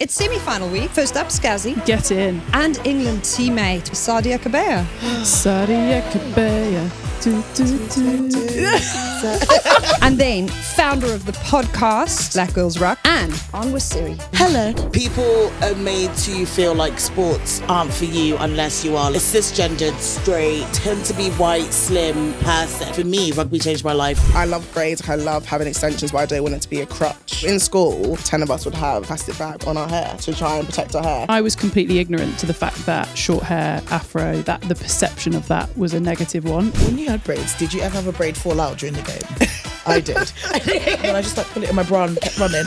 It's semi-final week. First up, Scazzy. Get in. And England teammate, Sadia Kabeya. Sadia Kabeya. And then, founder of the podcast, Black Girls Ruck, and on with Siri. Hello. People are made to feel like sports aren't for you unless you are a cisgendered, straight, tend to be white, slim person. For me, rugby changed my life. I love braids. I love having extensions, but I don't want it to be a crutch. In school, 10 of us would have a plastic bag on our hair to try and protect our hair. I was completely ignorant to the fact that short hair, afro, that the perception of that was a negative one. When you had braids, did you ever have a braid fall out during the game? I did. And I just put it in my bra and kept running.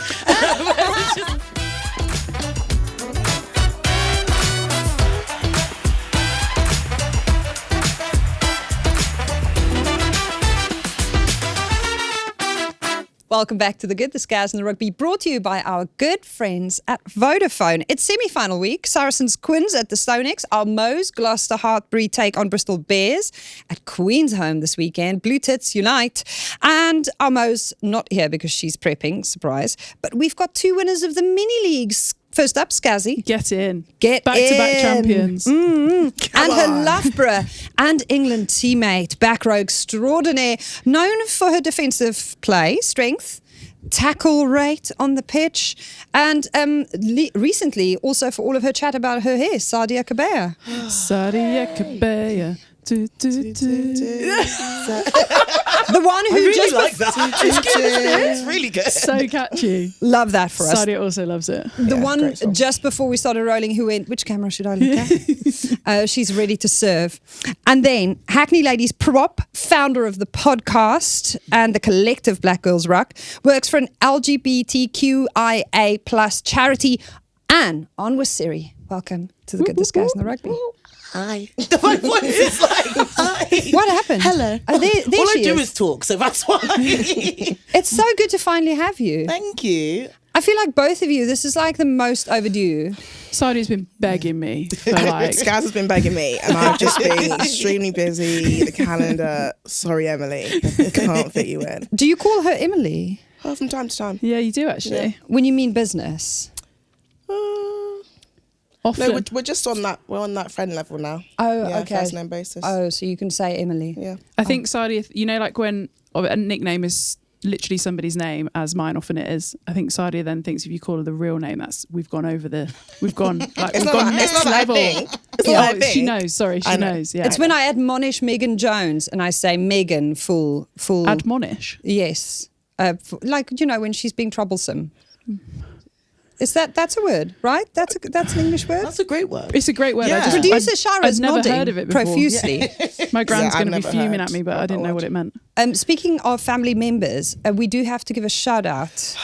Welcome back to The Good, the Scaz and the Rugby, brought to you by our good friends at Vodafone. It's semi-final week. Saracens Quins at the Stonex. Our Mo's Gloucester Heartbreed take on Bristol Bears at Queen's Home this weekend. Blue Tits unite. And our Mo's not here because she's prepping, surprise. But we've got two winners of the mini leagues. First up, Scazzy. Get in. Get Back-to-back in. champions. And her Loughborough and England teammate, back row extraordinaire, known for her defensive play, strength, tackle rate on the pitch, and recently also for all of her chat about her hair, Sadia Kabeya. Sadia Kabeya. The one who I really just like that. It's good, isn't it? It's really good. So catchy. love that for us. Sadia also loves it. The one great song. just before we started rolling who went, which camera should I look at? She's ready to serve. And then Hackney Ladies Prop, founder of the podcast and the collective Black Girls Ruck, works for an LGBTQIA plus charity. And on with Siri. Welcome to The Good, the Scaz and the Rugby. Hi. My voice is like, hi. What happened? Hello. Oh, there All she I do is. is talk, so that's why. It's so good to finally have you. Thank you. I feel like both of you, this is like the most overdue. Sadia's been begging me for like... Scaz has been begging me, and I've just been extremely busy. The calendar, sorry, Emily, can't fit you in. Do you call her Emily From time to time. Yeah, you do actually. when you mean business? Often. No, we're just on that. We're on that friend level now. Oh, Yeah, okay. first name basis. Oh, so you can say Emily. Yeah. I think Sadia, you know, like when a nickname is literally somebody's name, as mine often it is. I think Sadia then thinks if you call her the real name, we've gone next level. She knows. Sorry, she knows. Yeah, It's when I admonish Megan Jones and I say Megan full. admonish. Yes, like when she's being troublesome. Is that's a word, right? That's an English word. That's a great word. It's a great word. Yeah. Producer Shara's I'd never nodding heard of it before. profusely. My grand's I've going to be never fuming heard at me, but I didn't know what it meant. Speaking of family members, we do have to give a shout out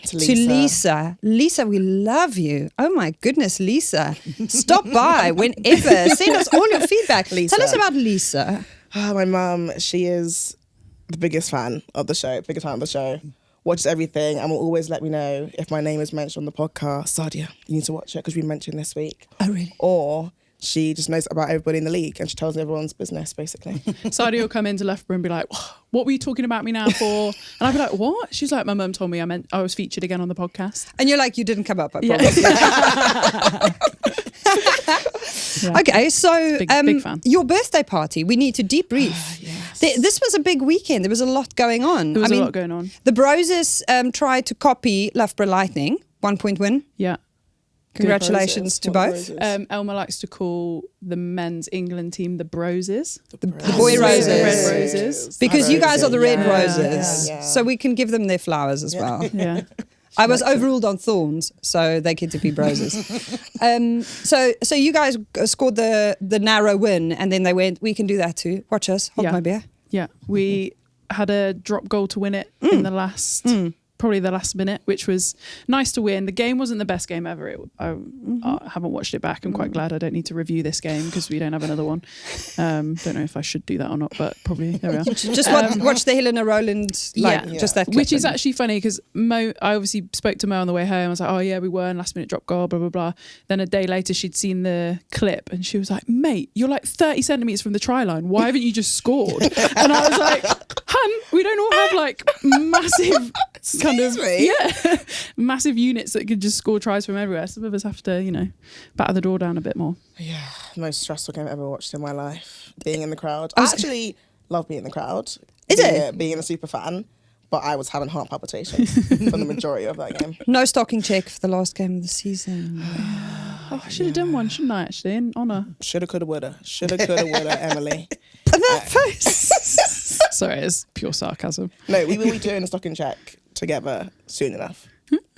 To to Lisa. Lisa, we love you. Oh my goodness, Lisa. Stop by whenever. Send us all your feedback. Lisa. Tell us about Lisa. My mum, she is the biggest fan of the show, watches everything and will always let me know if my name is mentioned on the podcast. Sadia, you need to watch it because we mentioned this week. Oh, really? Or she just knows about everybody in the league and she tells everyone's business, basically. Sadia will come into Loughborough and be like, what were you talking about me now for? And I'd be like, what? She's like, my mum told me I was featured again on the podcast. And you're like, you didn't come up, I Yeah. promise. Okay, so big fan. your birthday party, we need to debrief. This was a big weekend. There was a lot going on. There was a lot going on. The Broses tried to copy Loughborough Lightning, 1 point win. Yeah. Congratulations to both. Elma likes to call the men's England team the Broses. The boy roses. The red roses. Because you guys are the red Yeah, roses. yeah. So we can give them their flowers as well. Yeah. I was overruled on thorns, so they get to be broses. So you guys scored the narrow win, and then they went, we can do that too. Watch us, hold my beer. Yeah. We had a drop goal to win it in the last... Probably the last minute, which was nice to win. The game wasn't the best game ever. I haven't watched it back. I'm quite glad I don't need to review this game because we don't have another one. Don't know if I should do that or not, but probably there we are. Just watch the Helena Rowland, just that clip. Which is actually funny because Mo, I obviously spoke to Mo on the way home. I was like, oh yeah, we won, last minute drop goal, blah, blah, blah. Then a day later, she'd seen the clip and she was like, mate, you're like 30 centimetres from the try line. Why haven't you just scored? And I was like, how And we don't all have like massive kind of massive units that could just score tries from everywhere. Some of us have to, batter the door down a bit more. Yeah, most stressful game I've ever watched in my life. Being in the crowd. I actually love being in the crowd. Being a super fan. But I was having heart palpitations for the majority of that game. No stocking check for the last game of the season. I should have done one, shouldn't I, actually, in honour? Shoulda, coulda, woulda. Shoulda, coulda, woulda, Emily. And that face. Sorry, it's pure sarcasm. No, we will be doing a stocking check together soon enough.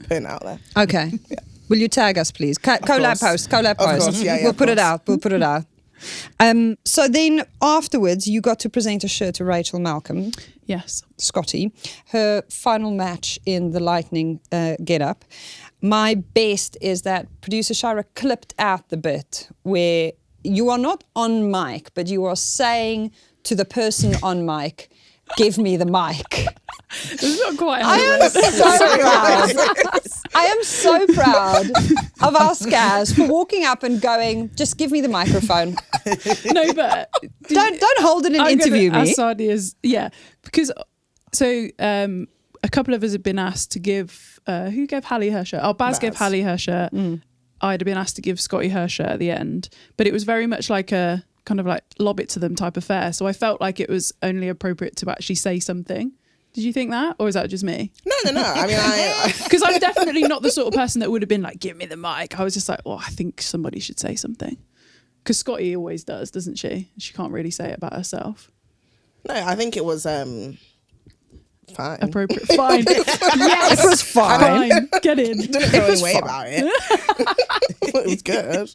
Putting it out there. Okay. Yeah. Will you tag us, please? Collab post. Collab post. Course, yeah, we'll put it out. We'll put it out. So then afterwards, you got to present a shirt to Rachel Malcolm. Yes. Scotty. Her final match in the Lightning get-up. My best is that producer Shira clipped out the bit where you are not on mic, but you are saying to the person on mic, give me the mic. It's not quite how I am so proud. I am so proud of our Scaz for walking up and going, just give me the microphone. No, but Don't hold it and interview me. Sadia's, because a couple of us have been asked to give. Who gave Hallie her shirt? Oh, Baz gave Hallie her shirt. I'd have been asked to give Scotty her shirt at the end, but it was very much like a kind of like lob it to them type affair. So I felt like it was only appropriate to actually say something. Did you think that, or is that just me? No. I mean, because I'm definitely not the sort of person that would have been like, give me the mic. I was just like, I think somebody should say something. Because Scotty always does, doesn't she? She can't really say it about herself. No, I think it was fine. Appropriate. Fine. Yes. It was fine. Get in. Didn't feel any way about it. It was good.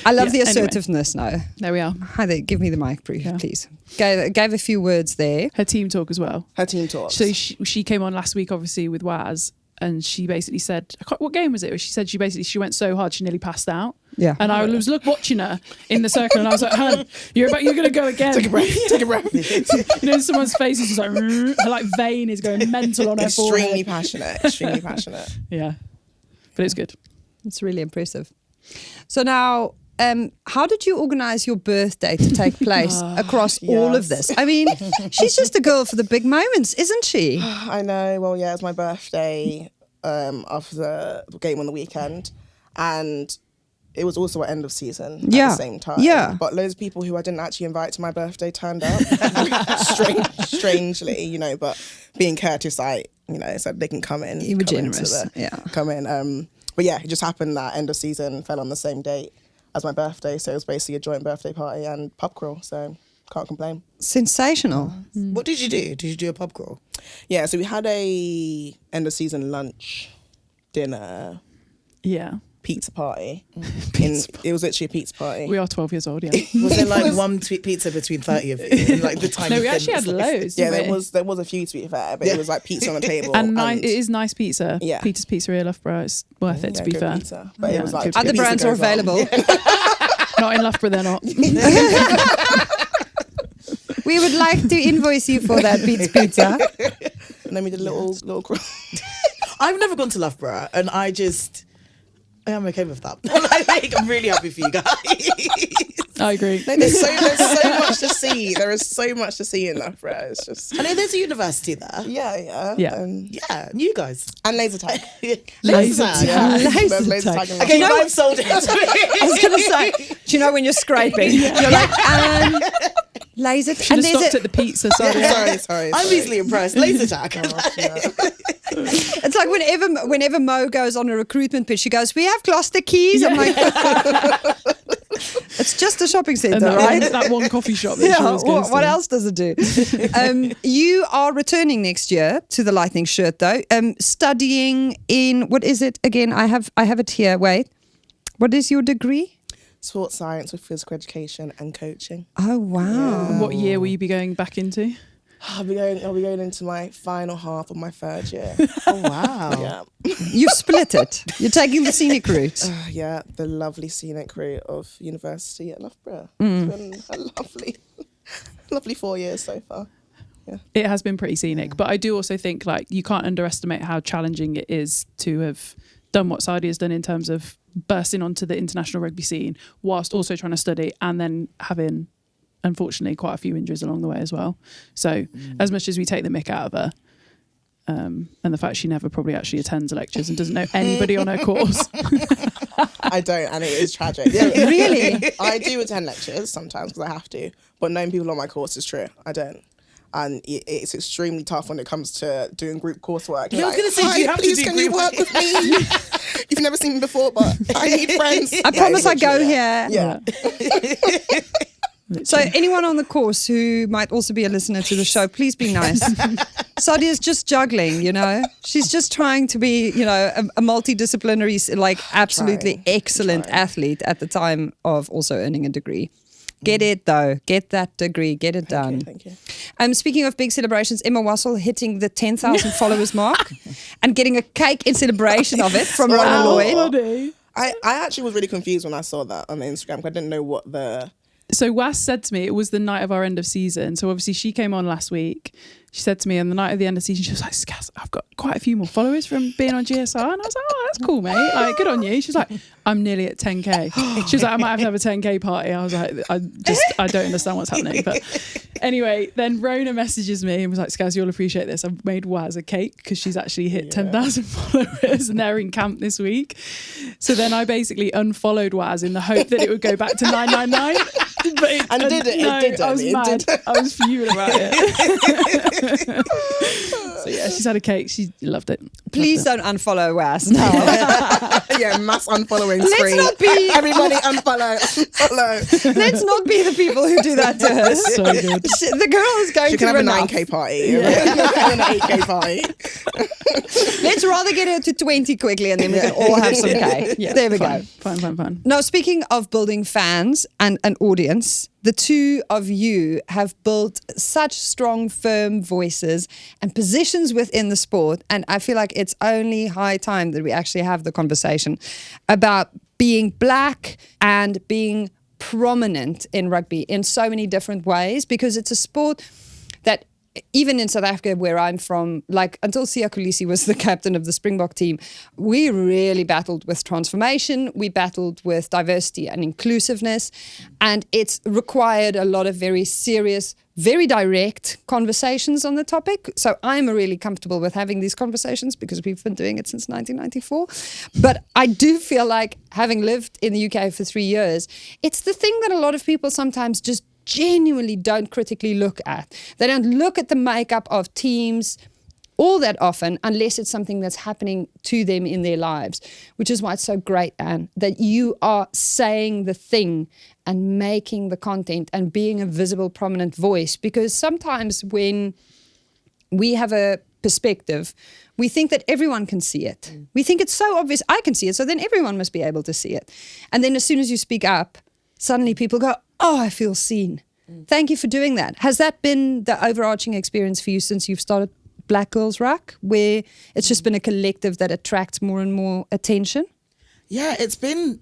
I love the assertiveness now. There we are. Hi there, give me the mic, please. Gave a few words there. Her team talk as well. Her team talk. So she came on last week, obviously, with Waz, and she basically said, what game was it? She said she went so hard she nearly passed out. Yeah. And I was watching her in the circle, and I was like, "Hun, you're going to go again." Take a breath. Someone's face is just like, her vein is going mental on her Extremely forehead. passionate. Yeah, but it's good. It's really impressive. So now, how did you organise your birthday to take place across all of this? I mean, she's just a girl for the big moments, isn't she? I know. Well, yeah, it's my birthday after the game on the weekend, and it was also at end of season at the same time. Yeah. But loads of people who I didn't actually invite to my birthday turned up. Strangely, but being courteous, I said they can come in. You were generous. Come in. But yeah, it just happened that end of season fell on the same date as my birthday. So it was basically a joint birthday party and pub crawl. So can't complain. Sensational. What did you do? Did you do a pub crawl? Yeah, so we had a end of season lunch, dinner, pizza party. It was literally a pizza party. We are 12 years old, yeah. Was there like one pizza between 30 of you? And, like the tiny No, we actually had loads. Yeah, there was a few, to be fair, but it was like pizza on the table. And it is nice pizza. Yeah. Peter's Pizzeria, Loughborough. It's worth it, to be good fair. Pizza. But it was like Other brands are available. Not in Loughborough, they're not. We would like to invoice you for that pizza. And then we did a little crawl. I've never gone to Loughborough, and I am okay with that. I'm really happy for you guys. I agree. There's so much to see. There is so much to see in Loughborough. It's just I know there's a university there. yeah. Yeah. And you guys. And laser tag. Laser tag. There's laser tag. Okay, You know I've sold it. I was going to say, do you know when you're scraping? You're like, laser. Should have stopped at the pizza. Sorry. I'm easily impressed. Laser tag. It's like whenever Mo goes on a recruitment pitch, she goes, "We have Gloucester keys." I'm like, it's just a shopping centre, right? That one coffee shop. That she always goes What to. else does it do? You are returning next year to the Lightning shirt, though. Studying in, what is it again? I have it here. Wait, what is your degree? Sports science with physical education and coaching. Oh wow! What year will you be going back into? I'll be going into my final half of my third year. Oh, wow. Yeah. You've split it. You're taking the scenic route. Yeah, the lovely scenic route of university at Loughborough. It's been a lovely 4 years so far. Yeah. It has been pretty scenic, but I do also think you can't underestimate how challenging it is to have done what Sadia has done in terms of bursting onto the international rugby scene whilst also trying to study and then having unfortunately quite a few injuries along the way as well. So as much as we take the mick out of her, and the fact she never probably actually attends lectures and doesn't know anybody on her course. I don't, and it is tragic. Yeah, Really? I do attend lectures sometimes because I have to, but knowing people on my course is true. I don't. And it's extremely tough when it comes to doing group coursework. Yeah, I was going to say, do you have to do can group you work with me? You've never seen me before, but I need friends. I promise I go here. Yeah. So anyone on the course who might also be a listener to the show, please be nice. Sadia's just juggling, you know. She's just trying to be, you know, a multidisciplinary, like absolutely excellent athlete at the time of also earning a degree. Get it though. Get that degree. Get it done. Thank you. Speaking of big celebrations, Emma Wassel hitting the 10,000 followers mark and getting a cake in celebration of it from Ron Lloyd. I actually was really confused when I saw that on Instagram because I didn't know what the... So Was said to me, it was the night of our end of season. So obviously she came on last week. She said to me on the night of the end of season, she was like, Scaz, I've got quite a few more followers from being on GSR. And I was like, oh, that's cool, mate. Like, good on you. She's like, I'm nearly at 10K. She was like, I might have to have a 10K party. I was like, I don't understand what's happening. But anyway, then Rona messages me and was like, Scaz, you'll appreciate this. I've made Waz a cake because she's actually hit 10,000 followers and they're in camp this week. So then I basically unfollowed Waz in the hope that it would go back to 999. But did it? No, It did, I was Demi, it mad. did. I was fuming about it. So yeah, she's had a cake. She loved it. Please don't unfollow Waz. No. Yeah, mass unfollowing Let's spree. not be- Everybody unfollow. Let's not be the people who do that to her. So good. The girl is going She to can have a enough. 9K party. An 8K party. Let's rather get her to 20 quickly and then we can all have some cake. Yeah, There we fine, go. Fine. Now, speaking of building fans and an audience, the two of you have built such strong, firm voices and positions within the sport. And I feel like it's only high time that we actually have the conversation about being black and being prominent in rugby in so many different ways, because it's a sport that even in South Africa, where I'm from, like until Siya Kolisi was the captain of the Springbok team, we really battled with transformation. We battled with diversity and inclusiveness. And it's required a lot of very serious, very direct conversations on the topic. So I'm really comfortable with having these conversations because we've been doing it since 1994. But I do feel like, having lived in the UK for 3 years, it's the thing that a lot of people sometimes just genuinely don't critically look at. They don't look at the makeup of teams all that often unless it's something that's happening to them in their lives, which is why it's so great, Anne, that you are saying the thing and making the content and being a visible, prominent voice. Because sometimes when we have a perspective, we think that everyone can see it. We think it's so obvious, I can see it, so then everyone must be able to see it. And then as soon as you speak up, suddenly people go, oh, I feel seen. Thank you for doing that. Has that been the overarching experience for you since you've started Black Girls Ruck, where it's just been a collective that attracts more and more attention? Yeah, it's been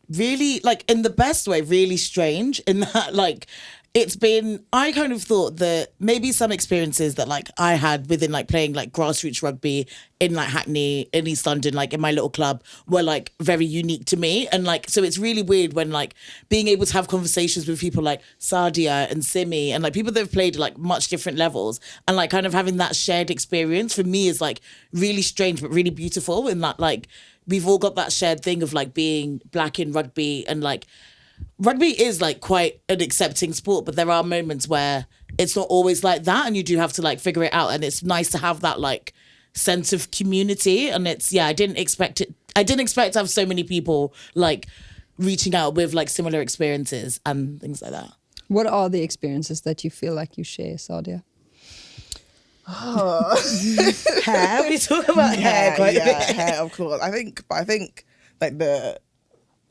really, like, in the best way, really strange in that, like, it's been, I kind of thought that maybe some experiences that like I had within like playing like grassroots rugby in like Hackney, in East London, like in my little club, were like very unique to me. And like, so it's really weird when like being able to have conversations with people like Sadia and Simi and like people that have played at like much different levels, and like kind of having that shared experience for me is like really strange but really beautiful. In that like we've all got that shared thing of like being black in rugby, and like rugby is like quite an accepting sport, but there are moments where it's not always like that, and you do have to like figure it out. And it's nice to have that like sense of community. And it's, yeah, I didn't expect to have so many people like reaching out with like similar experiences and things like that. What are the experiences that you feel like you share, Sadia? Hair, we talk about hair quite a bit. Hair, of course. I think like the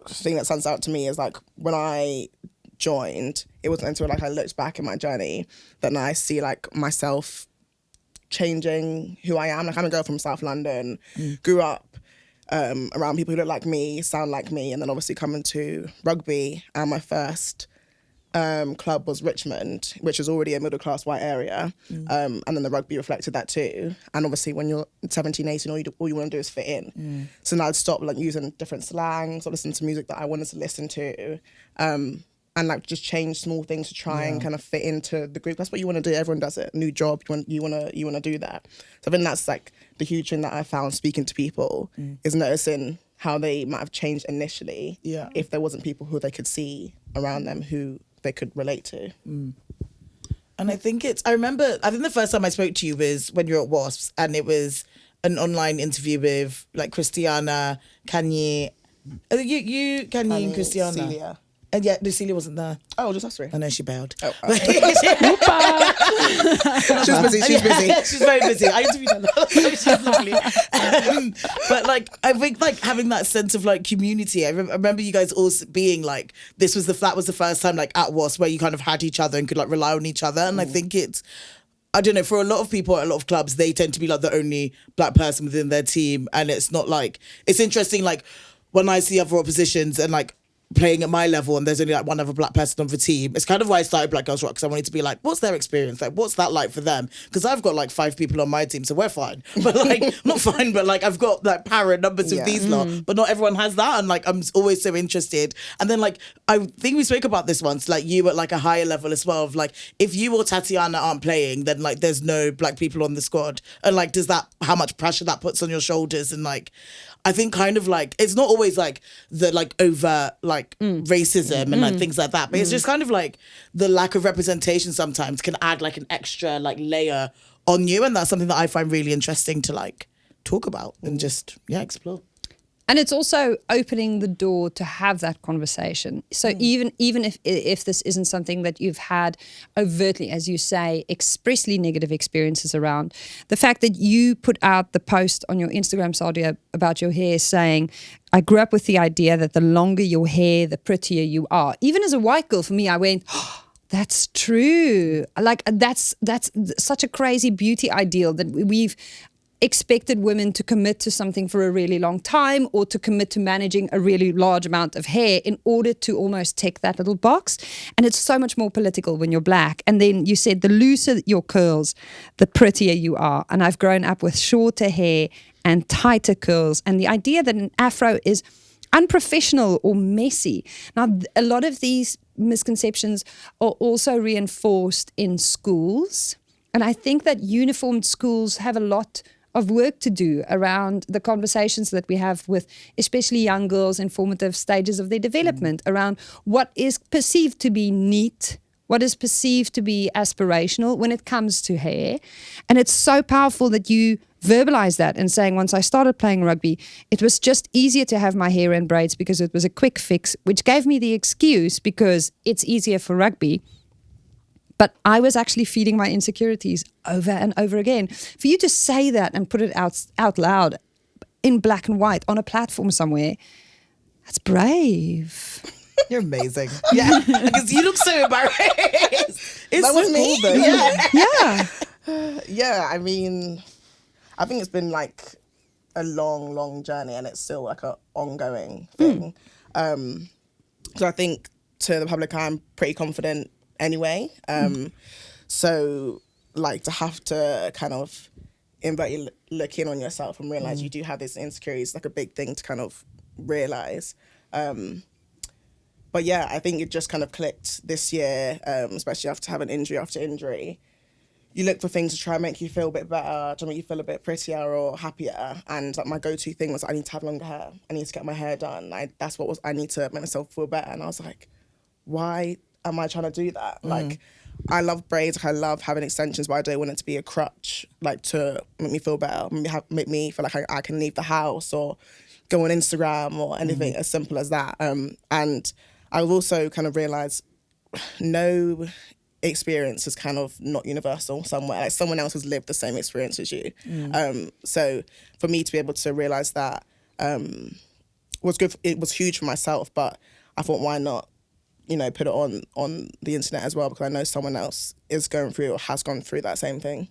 thing that stands out to me is like when I joined, it wasn't until like I looked back in my journey that I see like myself changing who I am. Like I'm a girl from South London, grew up around people who look like me, sound like me, and then obviously coming to rugby, and my first club was Richmond, which is already a middle class white area, and then the rugby reflected that too. And obviously when you're 17, 18, all you want to do is fit in. So now I'd stop like using different slangs or listen to music that I wanted to listen to, and like just change small things to try and kind of fit into the group. That's what you want to do. Everyone does it. New job, you want to do that. So I think that's like the huge thing that I found speaking to people is noticing how they might have changed initially if there wasn't people who they could see around them who they could relate to. And I think I think the first time I spoke to you was when you were at WASPs, and it was an online interview with like Christiana, Kanye, Kanye and Christiana. Celia. And yeah, Lucilia wasn't there. Oh, just us three. I know she bailed. Oh. She's busy. She's busy. She's very busy. I interviewed her. She's lovely. But like, I think like having that sense of like community. I remember you guys all being like, that was the first time like at WASP where you kind of had each other and could like rely on each other. And I think I don't know, for a lot of people at a lot of clubs, they tend to be like the only black person within their team. And it's not like, it's interesting like when I see other oppositions and like playing at my level and there's only like one other black person on the team, it's kind of why I started Black Girls Rock, because I wanted to be like, what's their experience? Like, what's that like for them? Because I've got like 5 people on my team, so we're fine. But like, not fine, but like I've got like power and numbers with these lot, but not everyone has that. And like, I'm always so interested. And then like, I think we spoke about this once, like you at like a higher level as well, of like, if you or Tatiana aren't playing, then like there's no black people on the squad. And like, how much pressure that puts on your shoulders? And like, I think kind of like, it's not always like the like overt like racism and like things like that, but it's just kind of like the lack of representation sometimes can add like an extra like layer on you. And that's something that I find really interesting to like talk about and just, explore. And it's also opening the door to have that conversation. So even if this isn't something that you've had overtly, as you say, expressly negative experiences around, the fact that you put out the post on your Instagram, Sadia, about your hair saying, I grew up with the idea that the longer your hair, the prettier you are. Even as a white girl, for me, I went, oh, that's true. Like that's such a crazy beauty ideal that we've expected women to commit to something for a really long time or to commit to managing a really large amount of hair in order to almost tick that little box. And it's so much more political when you're black. And then you said the looser your curls, the prettier you are. And I've grown up with shorter hair and tighter curls. And the idea that an afro is unprofessional or messy. Now, a lot of these misconceptions are also reinforced in schools. And I think that uniformed schools have a lot of work to do around the conversations that we have with especially young girls in formative stages of their development around what is perceived to be neat, what is perceived to be aspirational when it comes to hair. And it's so powerful that you verbalize that and saying, once I started playing rugby, it was just easier to have my hair in braids because it was a quick fix, which gave me the excuse because it's easier for rugby. But I was actually feeding my insecurities over and over again. For you to say that and put it out loud in black and white on a platform somewhere, that's brave. You're amazing. Yeah, because you look so embarrassed. It's That was so me. cool though. Yeah. Yeah, I mean, I think it's been like a long, long journey and it's still like an ongoing thing. So I think to the public, I'm pretty confident anyway. So like to have to kind of look in on yourself and realize you do have this insecurity is like a big thing to kind of realize. But yeah, I think it just kind of clicked this year, especially after having injury after injury. You look for things to try and make you feel a bit better, to make you feel a bit prettier or happier. And like my go-to thing was I need to have longer hair. I need to get my hair done. That's what I need to make myself feel better. And I was like, why am I trying to do that? Like, I love braids. I love having extensions, but I don't want it to be a crutch, like to make me feel better, make me feel like I can leave the house or go on Instagram or anything as simple as that. And I've also kind of realised no experience is kind of not universal somewhere. Like someone else has lived the same experience as you. So for me to be able to realise that was good. It was huge for myself, but I thought, why not, put it on the internet as well, because I know someone else is going through or has gone through that same thing.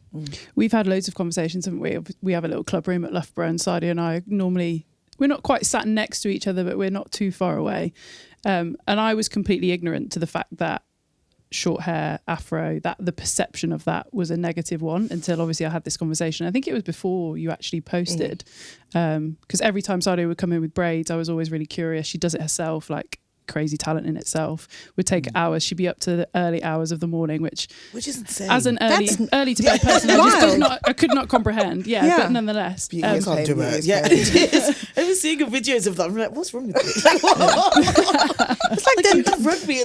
We've had loads of conversations, haven't we? We have a little club room at Loughborough, and Sadia and I normally, we're not quite sat next to each other, but we're not too far away. And I was completely ignorant to the fact that short hair, afro, that the perception of that was a negative one until obviously I had this conversation. I think it was before you actually posted, because every time Sadia would come in with braids, I was always really curious. She does it herself, like, crazy talent in itself. Would take hours. She'd be up to the early hours of the morning, which is insane. as an early to bed person, I could not comprehend. Yeah, but nonetheless, I can't do it. Yeah, I was seeing videos of that. I'm like, what's wrong with you? It's like rugby.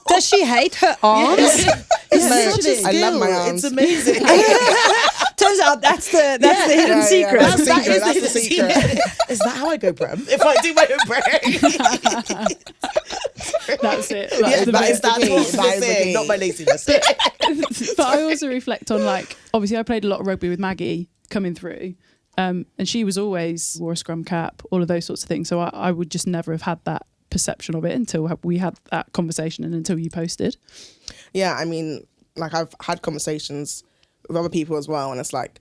Does she hate her arms? It's such a skill. I love my arms. It's amazing. Turns out that's the hidden secret. That's the secret. Is that how I go, Bram? If I do my own brain. that's it. That's the thing, not my laziness. But I also reflect on, like, obviously I played a lot of rugby with Maggie coming through, and she was always wore a scrum cap, all of those sorts of things. So I would just never have had that perception of it until we had that conversation and until you posted. Yeah, I mean, like, I've had conversations with other people as well, and it's like,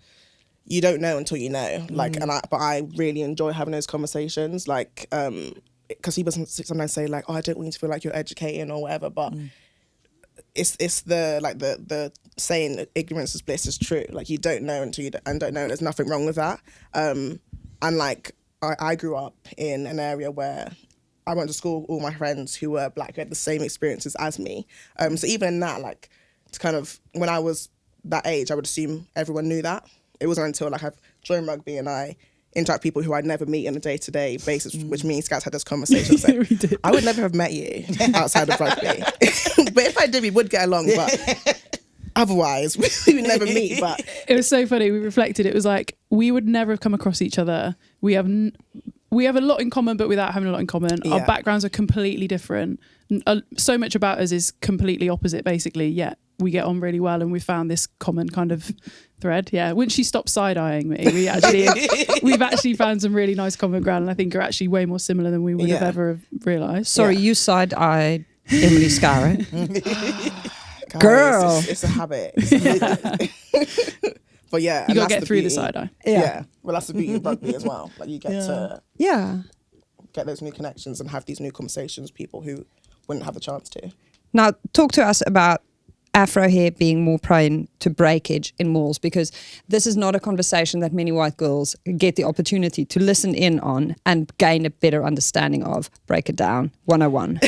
you don't know until you know. Like, but I really enjoy having those conversations, like, because people sometimes say, like, oh, I don't want you to feel like you're educating or whatever, but it's the saying that ignorance is bliss is true. Like, you don't know until you don't know. There's nothing wrong with that. And like, I grew up in an area where I went to school with all my friends who were black, who had the same experiences as me. So even in that, like, it's kind of, when I was that age, I would assume everyone knew that. It wasn't until, like, I've joined rugby and I interact with people who I'd never meet on a day-to-day basis, which me and Scaz had this conversation. So We did. I would never have met you outside of rugby. But if I did, we would get along. But otherwise, we would never meet. But It was so funny. We reflected. It was like, we would never have come across each other. We have a lot in common, but without having a lot in common. Yeah. Our backgrounds are completely different. So much about us is completely opposite, basically, yet we get on really well, and we found this common kind of thread. Yeah, once she stopped side-eyeing me, we've actually found some really nice common ground, and I think are actually way more similar than we would have ever realised. Sorry, you side-eyed Emily Scarra. guys, Girl. it's a habit. But yeah, You got to and that's get through the beauty. side-eye. Yeah. Well, that's the beauty of rugby as well. Like, you get to get those new connections and have these new conversations with people who wouldn't have the chance to. Now, talk to us about Afro hair being more prone to breakage in malls, because this is not a conversation that many white girls get the opportunity to listen in on and gain a better understanding of. Break it down, 101.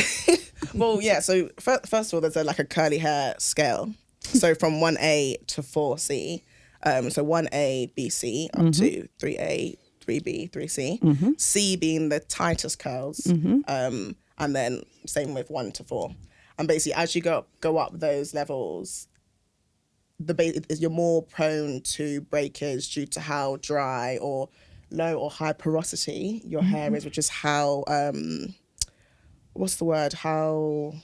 Well, yeah, so first of all, there's a curly hair scale. So from 1A to 4C. So 1A, BC, up to 3A, 3B, 3C. C being the tightest curls. And then same with 1 to 4. And basically, as you go up those levels, you're more prone to breakage due to how dry or low or high porosity your hair is, which is how, what's the word? How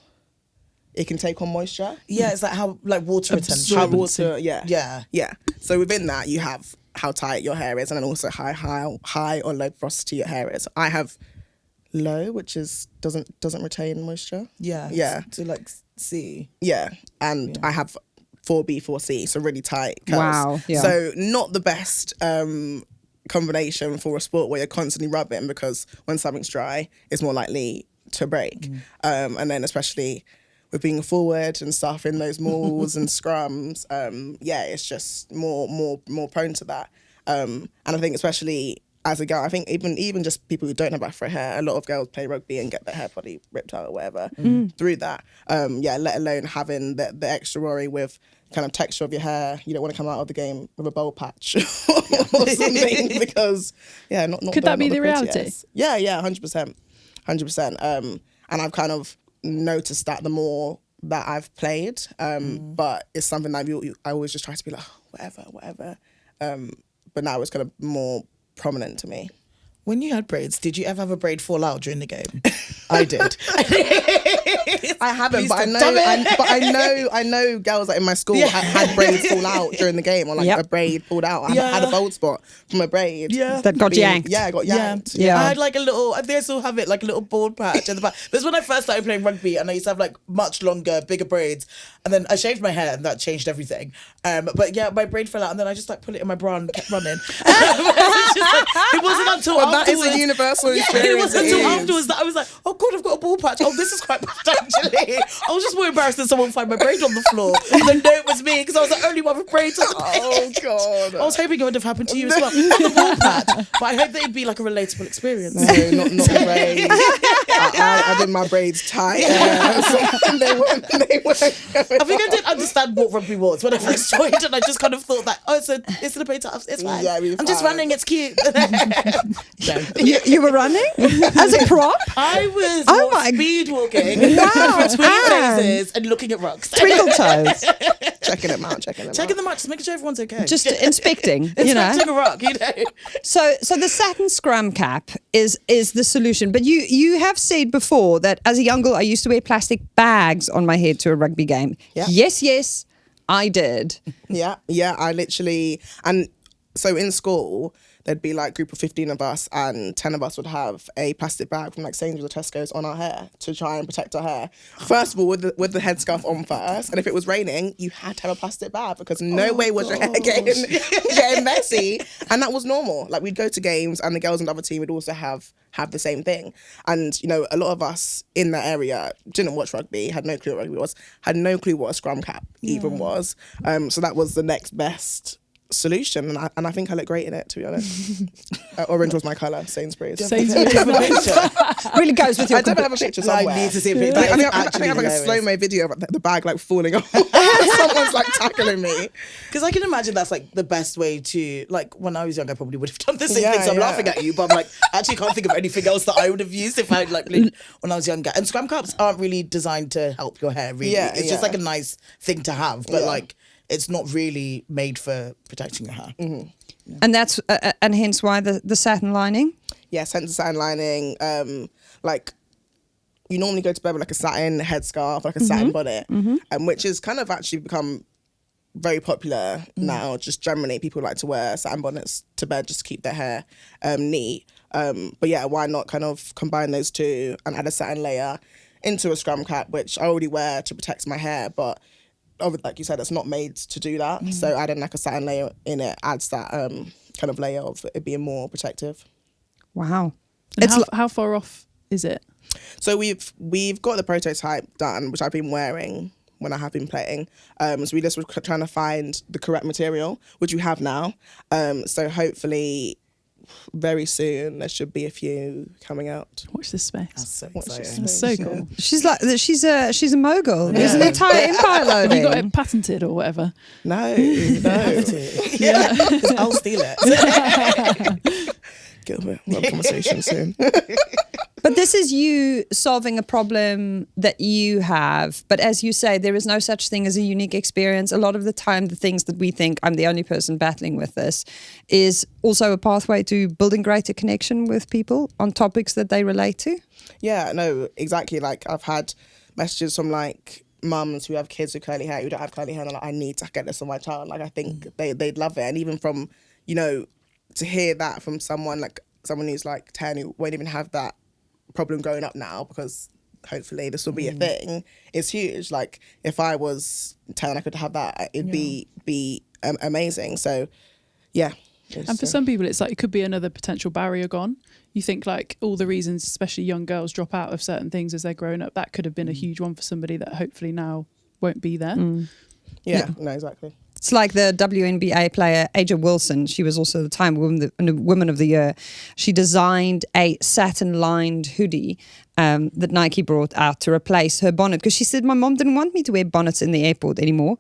it can take on moisture. Yeah, it's like how, like, water retention. How water, yeah. Yeah. So within that, you have how tight your hair is, and then also high or low porosity your hair is. I have low, which is doesn't retain moisture. Yeah. To like C. Yeah, and I have 4B, 4C, so really tight curls. Wow, yeah. So not the best combination for a sport where you're constantly rubbing, because when something's dry, it's more likely to break. And then especially with being forward and stuff in those malls and scrums, it's just more prone to that. And I think especially as a girl, I think even just people who don't have Afro hair, a lot of girls play rugby and get their hair probably ripped out or whatever through that. Let alone having the extra worry with kind of texture of your hair. You don't want to come out of the game with a bowl patch or something, because not Could that be the reality? Yeah, 100%. And I've kind of noticed that the more that I've played, but it's something that I always just try to be like, whatever. But now it's kind of more prominent to me. When you had braids, did you ever have a braid fall out during the game? I did. I haven't, but I know girls like in my school had braids fall out during the game, or like a braid pulled out. I had a bald spot from a braid. Yeah. That got yanked. Yeah, I got yanked. Yeah. I had like a little, I think I still have it, like a little bald patch at the back. This is when I first started playing rugby, and I used to have like much longer, bigger braids. And then I shaved my hair, and that changed everything. But yeah, my braid fell out, and then I just like put it in my bra and kept running. It wasn't until That is afterwards. a universal It experience. wasn't until afterwards that I was like, oh God, I've got a bald patch. Oh, this is quite bad actually. I was just more embarrassed than someone find my braid on the floor. And then no, it was me, because I was the only one with braids on the Oh God. I was hoping it would have happened to you as well. Not the bald patch, but I hope that it'd be like a relatable experience. No, not the braids. I did my braids tight. They weren't. I think I didn't understand what rugby was when I first joined, and I just kind of thought that, it's in a paid tops, it's fine. Yeah, I'm just running, it's cute. You were running as a prop? I was speed walking Wow. between phases and looking at rocks. Twinkle toes. checking them out. Checking them out, just making sure everyone's okay. Just inspecting, you know. Inspecting a rock, you know. So the Satin Scrum cap is the solution. But you have said before that as a young girl, I used to wear plastic bags on my head to a rugby game. Yeah. Yes, I did. Yeah, I literally, and so in school, there'd be like a group of 15 of us and 10 of us would have a plastic bag from like Sainsbury's or Tesco's on our hair to try and protect our hair. First of all, with the headscarf on first, and if it was raining, you had to have a plastic bag because no way was your hair getting messy. And that was normal. Like we'd go to games and the girls on the other team would also have the same thing. And, you know, a lot of us in that area didn't watch rugby, had no clue what rugby was, had no clue what a scrum cap even was. So that was the next best solution, and I think I look great in it, to be honest. Orange was my colour, Sainsbury's. Really goes with your I don't have a picture somewhere. I need to see a picture. I think I have like a slow-mo video of the bag like falling off. Someone's like tackling me. Because I can imagine that's like the best way to, like when I was young, I probably would have done the same Yeah, thing. So I'm yeah. laughing at you, but I'm like, I actually can't think of anything else that I would have used if I like when I was younger. And scrum caps aren't really designed to help your hair, really. Yeah, it's just yeah. like a nice thing to have, but Yeah. like it's not really made for protecting your hair. And that's and hence why the satin lining. Yes, hence the satin lining. Like you normally go to bed with like a satin headscarf, like a satin bonnet, which has kind of actually become very popular now. Just generally, people like to wear satin bonnets to bed just to keep their hair neat. But yeah, why not kind of combine those two and add a satin layer into a scrum cap, which I already wear to protect my hair, but like you said, it's not made to do that. So adding like a satin layer in it adds that kind of layer of it being more protective. Wow. And how far off is it? So we've got the prototype done, which I've been wearing when I have been playing. So we just were trying to find the correct material, which we have now. So hopefully very soon there should be a few coming out. Watch this space. That's so Watch this exciting. That's so cool. She's like she's a mogul. There's an entire empire Have you got loading. it patented or whatever? No. Yeah, I'll steal it. We'll have a conversation soon. But this is you solving a problem that you have. But as you say, there is no such thing as a unique experience. A lot of the time, the things that we think I'm the only person battling with this is also a pathway to building greater connection with people on topics that they relate to. Yeah, no, exactly. Like I've had messages from like mums who have kids with curly hair who don't have curly hair, and they're like, I need to get this on my child. Like I think they'd love it. And even from, you know, to hear that from someone who's like 10 who won't even have that problem growing up now, because hopefully this will be a thing, is huge. Like if I was 10, I could have that. It'd be amazing. So yeah. And for some people, it's like it could be another potential barrier gone. You think like all the reasons, especially young girls, drop out of certain things as they're growing up. That could have been a huge one for somebody that hopefully now won't be there. Yeah, no, exactly. It's like the WNBA player Aja Wilson. She was also at the time Woman of the Year. She designed a satin-lined hoodie that Nike brought out to replace her bonnet, because she said, my mom didn't want me to wear bonnets in the airport anymore.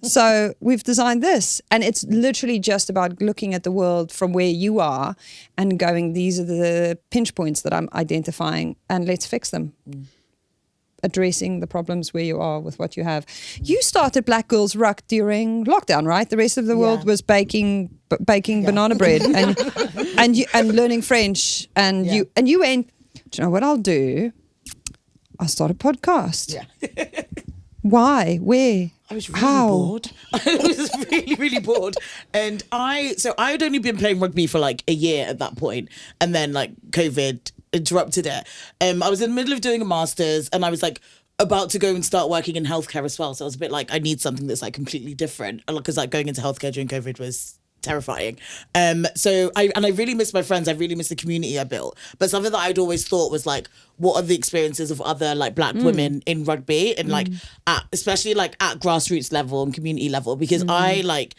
So we've designed this. And it's literally just about looking at the world from where you are and going, these are the pinch points that I'm identifying, and let's fix them. Addressing the problems where you are with what you have. You started Black Girls Ruck during lockdown, right? The rest of the world was baking banana bread and learning French. And you went, do you know what I'll do? I'll start a podcast. Yeah. Why? Where? I was really How? bored. I was really, really bored. And I had only been playing rugby for like a year at that point, and then like COVID interrupted it. I was in the middle of doing a master's, and I was like about to go and start working in healthcare as well. So I was a bit like, I need something that's like completely different, because like going into healthcare during COVID was terrifying. So I really miss my friends. I really miss the community I built. But something that I'd always thought was like, what are the experiences of other like Black women in rugby, and like especially like at grassroots level and community level, because I like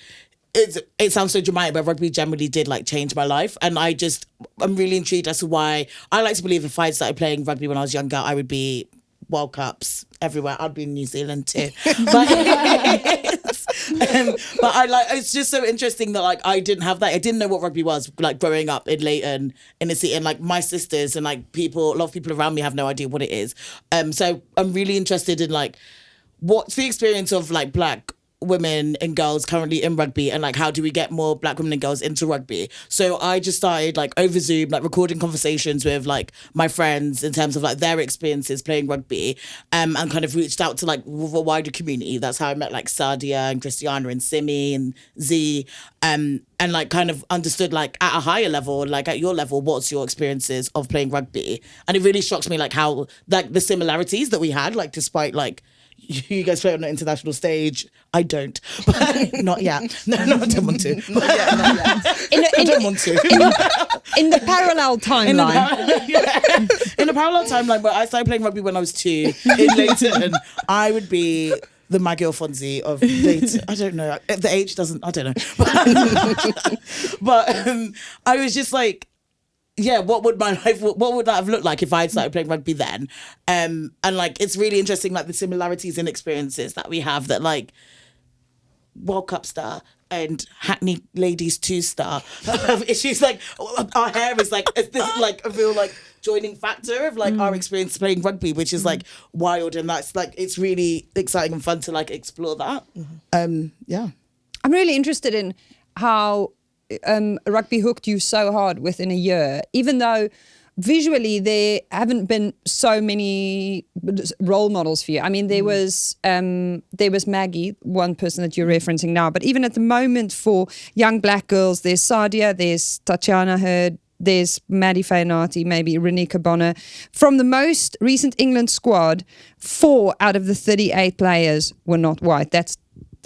it sounds so dramatic, but rugby generally did like change my life. And I'm really intrigued as to why. I like to believe if I started playing rugby when I was younger, I would be World Cups everywhere. I'd be in New Zealand too. But, it's just so interesting that like I didn't have that. I didn't know what rugby was like growing up in Leighton in the city, and like my sisters and like a lot of people around me have no idea what it is. So I'm really interested in like what's the experience of like Black women and girls currently in rugby, and like how do we get more Black women and girls into rugby. So I just started like over Zoom like recording conversations with like my friends in terms of like their experiences playing rugby, and kind of reached out to like the wider community. That's how I met like Sadia and Christiana and Simi and Z, and like kind of understood like at a higher level, like at your level, what's your experiences of playing rugby. And it really shocks me like how like the similarities that we had, like despite like you guys play on an international stage. I don't. Not yet. No, I don't want to. Not yet. I don't want to. In the parallel timeline. In the parallel timeline, where I started playing rugby when I was 2 in Leighton, I would be the Maggie Fonzie of Leighton. I don't know. The age doesn't, I don't know. But I was just like, yeah, what would that have looked like if I had started playing rugby then? And like, it's really interesting, like the similarities and experiences that we have, that like World Cup star and Hackney Ladies 2 star have issues. Like our hair is like, it's this like, I feel like joining factor of like our experience playing rugby, which is like wild. And that's like, it's really exciting and fun to like explore that. Yeah. I'm really interested in how rugby hooked you so hard within a year, even though visually there haven't been so many role models for you. I mean, there was Maggie, one person that you're referencing now, but even at the moment for young Black girls, there's Sadia, there's Tatiana Hurd, there's Maddie Fainati, maybe Renika Bonner. From the most recent England squad, 4 out of the 38 players were not white. That's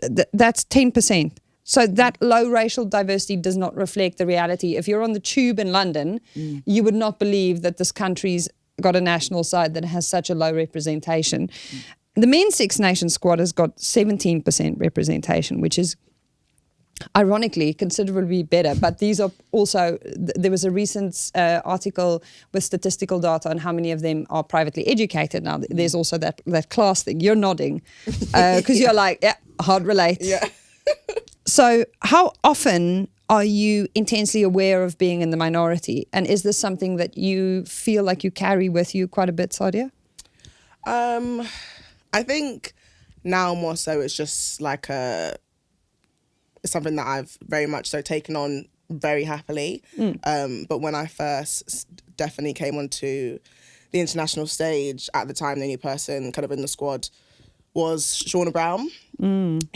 10%. So that low racial diversity does not reflect the reality. If you're on the tube in London, you would not believe that this country's got a national side that has such a low representation. The men's Six Nations squad has got 17% representation, which is ironically considerably better. But these are also, there was a recent article with statistical data on how many of them are privately educated. Now, there's also that class thing. You're nodding because you're like, yeah, hard relate. Yeah. So how often are you intensely aware of being in the minority? And is this something that you feel like you carry with you quite a bit, Sadia? I think now more so it's just like it's something that I've very much so taken on very happily. But when I first definitely came onto the international stage, at the time the only person kind of in the squad was Shauna Brown,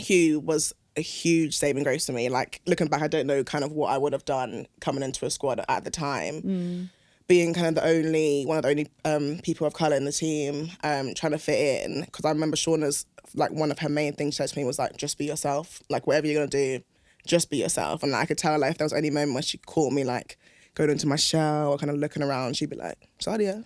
who was a huge saving grace to me. Like, looking back, I don't know kind of what I would have done coming into a squad at the time. Being kind of one of the only people of colour in the team, trying to fit in. Because I remember Shauna's, like, one of her main things she said to me was, like, just be yourself. Like, whatever you're going to do, just be yourself. And like, I could tell, like, if there was any moment where she caught me, like, going into my shell or kind of looking around, she'd be like, Sadia,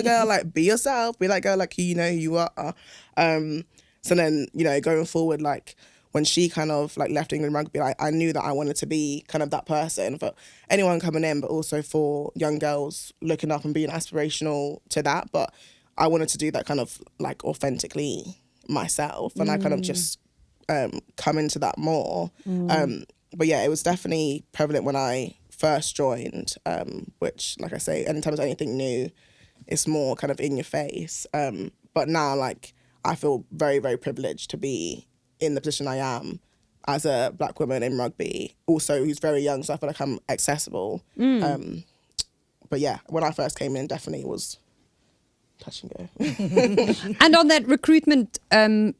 girl, like, be yourself. Be like, girl, like, you know who you are. So then, you know, going forward, like, when she kind of like left England rugby, like, I knew that I wanted to be kind of that person for anyone coming in, but also for young girls looking up and being aspirational to that. But I wanted to do that kind of like authentically myself, and I kind of just come into that more. But yeah, it was definitely prevalent when I first joined, which, like I say, anytime there's anything new, it's more kind of in your face. But now, like, I feel very, very privileged to be in the position I am as a Black woman in rugby, also who's very young, so I feel like I'm accessible. But yeah, when I first came in, definitely was touch and go. And on that recruitment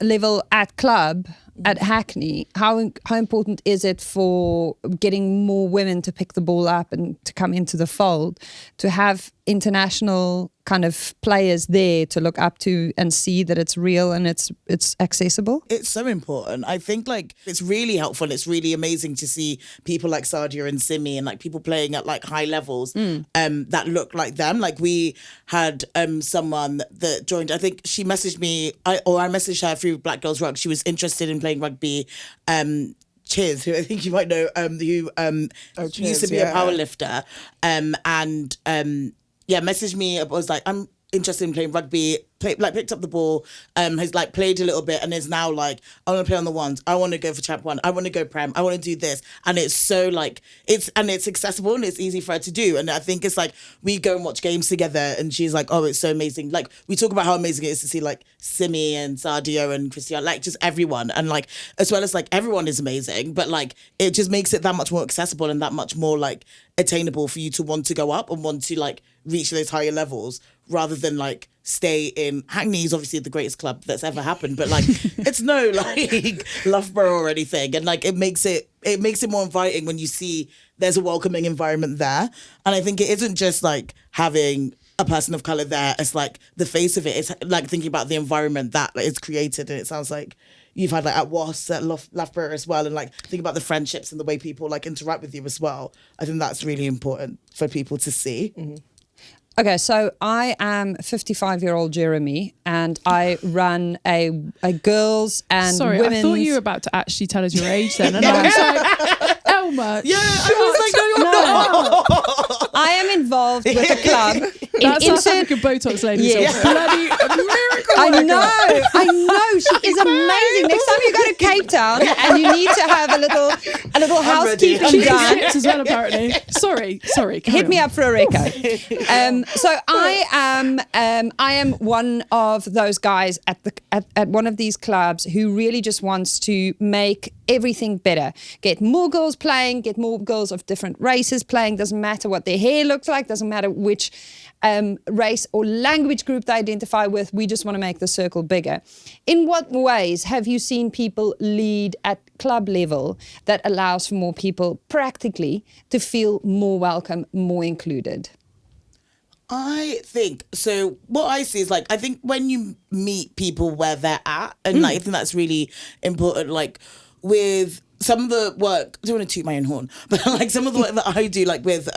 level at club, at Hackney, how important is it for getting more women to pick the ball up and to come into the fold, to have international kind of players there to look up to and see that it's real and it's accessible? It's so important. I think like it's really helpful. It's really amazing to see people like Sadia and Simi and like people playing at like high levels that look like them. Like we had someone that joined, I think she messaged me, I messaged her through Black Girls Ruck. She was interested in playing rugby. Cheers, who I think you might know, who used to be a powerlifter, messaged me. I was like, I'm interested in playing rugby. Picked up the ball, has like played a little bit, and is now like, I want to play on the ones. I want to go for Champ 1. I want to go Prem. I want to do this, and it's so like it's accessible and it's easy for her to do. And I think it's like we go and watch games together, and she's like, oh, it's so amazing. Like we talk about how amazing it is to see like Simi and Sadia and Christian, like just everyone, and like as well as like everyone is amazing, but like it just makes it that much more accessible and that much more like attainable for you to want to go up and want to like reach those higher levels rather than like stay in Hackney is obviously the greatest club that's ever happened, but like it's no like Loughborough or anything, and like it makes it more inviting when you see there's a welcoming environment there. And I think it isn't just like having a person of color there as like the face of it. It's like thinking about the environment that like, it's created, and it sounds like you've had like at WAS, at Loughborough as well, and like think about the friendships and the way people like interact with you as well. I think that's really important for people to see. Mm-hmm. Okay, so I am 55-year-old Jeremy, and I run a girls and Sorry, women's... I thought you were about to actually tell us your age then, and I was like, Elma, Yeah, I was like, no, you're not. I am involved with a club. That's South African Botox lady. Yeah. So bloody miracle. I know. She is amazing. Next time you go to Cape Town and you need to have a little housekeeping She done, ships as well, apparently. Sorry. hit me up for a reco. So I am one of those guys at one of these clubs who really just wants to make everything better. Get more girls playing, get more girls of different races playing. Doesn't matter what their hair looks like, doesn't matter which race or language group they identify with. We just want to make the circle bigger. In what ways have you seen people lead at club level that allows for more people practically to feel more welcome, more included? I think so. What I see is like, I think when you meet people where they're at, and like, I think that's really important. Like with some of the work, I don't want to toot my own horn, but like some of the work that I do, like with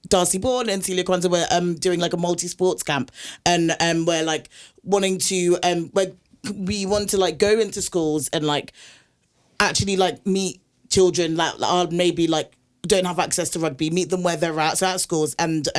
Darcy Bourne and Celia Kwanzaa, we're doing like a multi-sports camp, and we're like wanting to we want to like go into schools and like actually like meet children that are maybe like don't have access to rugby, meet them where they're at, so at schools, and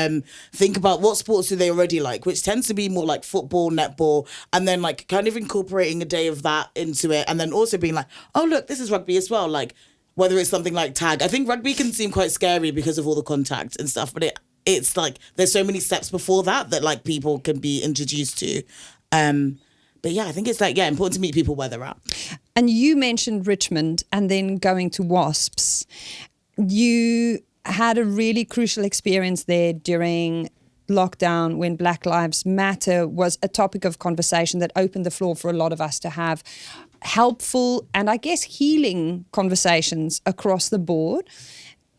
think about what sports do they already like, which tends to be more like football, netball, and then like kind of incorporating a day of that into it, and then also being like, oh look, this is rugby as well, like whether it's something like tag. I think rugby can seem quite scary because of all the contact and stuff, but it's like there's so many steps before that like people can be introduced to. But yeah, I think it's like, important to meet people where they're at. And you mentioned Richmond and then going to WASPs. You had a really crucial experience there during lockdown when Black Lives Matter was a topic of conversation that opened the floor for a lot of us to have helpful and I guess healing conversations across the board.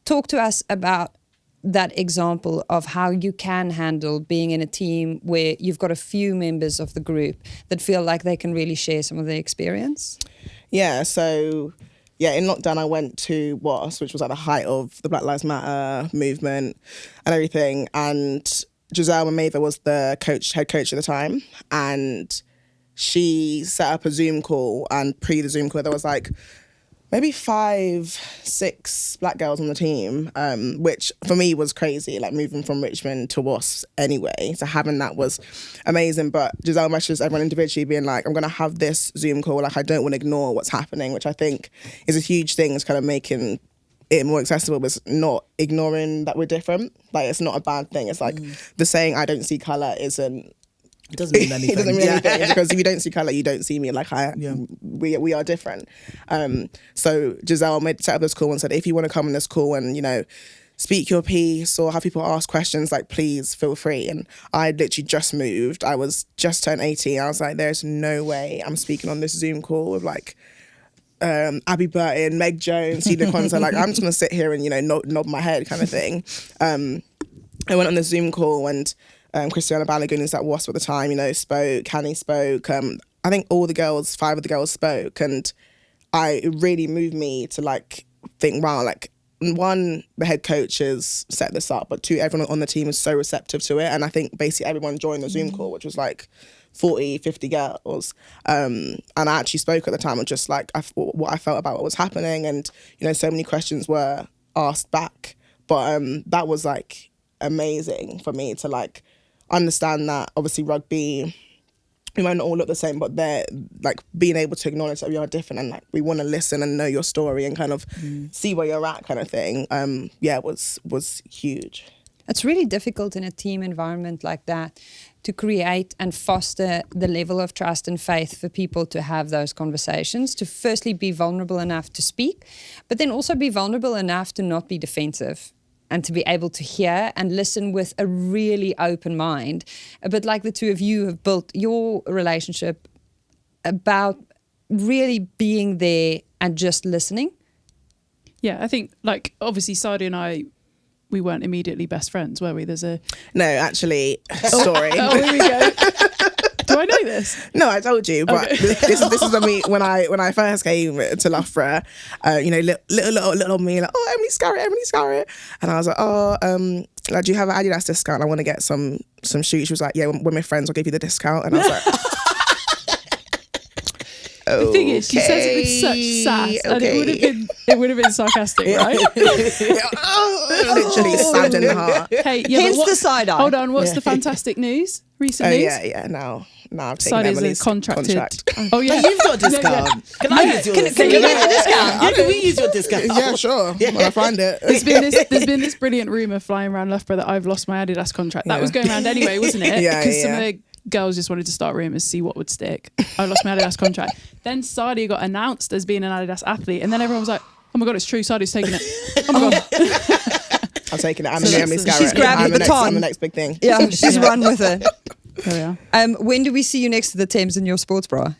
Talk to us about that example of how you can handle being in a team where you've got a few members of the group that feel like they can really share some of their experience. Yeah, so in lockdown I went to WAS, which was at the height of the Black Lives Matter movement and everything, and Giselle Mamatha was the head coach at the time, and she set up a Zoom call, and pre the Zoom call there was like maybe 5-6 black girls on the team, which for me was crazy, like moving from Richmond to WASP anyway. So having that was amazing. But Giselle messaged everyone individually being like, I'm going to have this Zoom call. Like, I don't want to ignore what's happening, which I think is a huge thing. It's kind of making it more accessible, but not ignoring that we're different. Like, it's not a bad thing. It's like the saying, I don't see colour isn't, it doesn't mean anything. It doesn't mean anything because if you don't see colour, you don't see me. Like we are different. So Giselle set up this call and said, if you want to come on this call and speak your piece or have people ask questions, like please feel free. And I literally just moved. I was just turned 18. I was like, there's no way I'm speaking on this Zoom call with like Abby Burton, Meg Jones, Sadia Kabeya. Like I'm just gonna sit here and nod my head kind of thing. I went on the Zoom call and Christiana Balogun is at WASP at the time, spoke, Hanny spoke. I think all the girls, 5 of the girls spoke, and it really moved me to like think, wow, like one, the head coaches set this up, but two, everyone on the team is so receptive to it. And I think basically everyone joined the Zoom call, which was like 40, 50 girls. And I actually spoke at the time of just like what I felt about what was happening. And, you know, so many questions were asked back. But that was like amazing for me to like understand that obviously rugby, we might not all look the same, but they're like being able to acknowledge that we are different and like we want to listen and know your story and kind of see where you're at kind of thing. Was huge. It's really difficult in a team environment like that to create and foster the level of trust and faith for people to have those conversations, to firstly be vulnerable enough to speak, but then also be vulnerable enough to not be defensive and to be able to hear and listen with a really open mind. A bit like the two of you have built your relationship about really being there and just listening. Yeah, I think like obviously Sadia and I, we weren't immediately best friends, were we? There's a No, actually, story. oh, here we go. Do I know this? No, I told you, but Okay. this is me when I first came to Loughborough. You know, little me like, oh, Emily Scarrett, and I was like, oh, like, do you have an Adidas discount? I want to get some shoes. She was like, yeah, when we're friends, I'll give you the discount, and I was like. The thing is, she says it with such sass, and it would have been sarcastic, right? Literally stabbed in the heart. Hey, yeah, Hence but the side eye. Hold on, what's the fantastic news? Recent news? Yeah. Now I've taken Sadia's Emily's a contracted. contract. Oh yeah, You've got a discount. Can I use yours? Can you get the discount? Yeah, can we use your discount? Yeah, sure. When I find it. there's been this brilliant rumour flying around Loughborough that I've lost my Adidas contract. That was going around anyway, wasn't it? Yeah, Because some yeah. of the girls just wanted to start rumours, see what would stick. I lost my Adidas contract. Then Sadia got announced as being an Adidas athlete, and then everyone was like, "Oh my god, it's true! Sadia's taking it." Oh my god. I'm taking it. I'm So Emily she's Scarrett. grabbed the baton. I'm the next big thing. Yeah, she's run with it. There we are. When do we see you next to the Thames in your sports bra?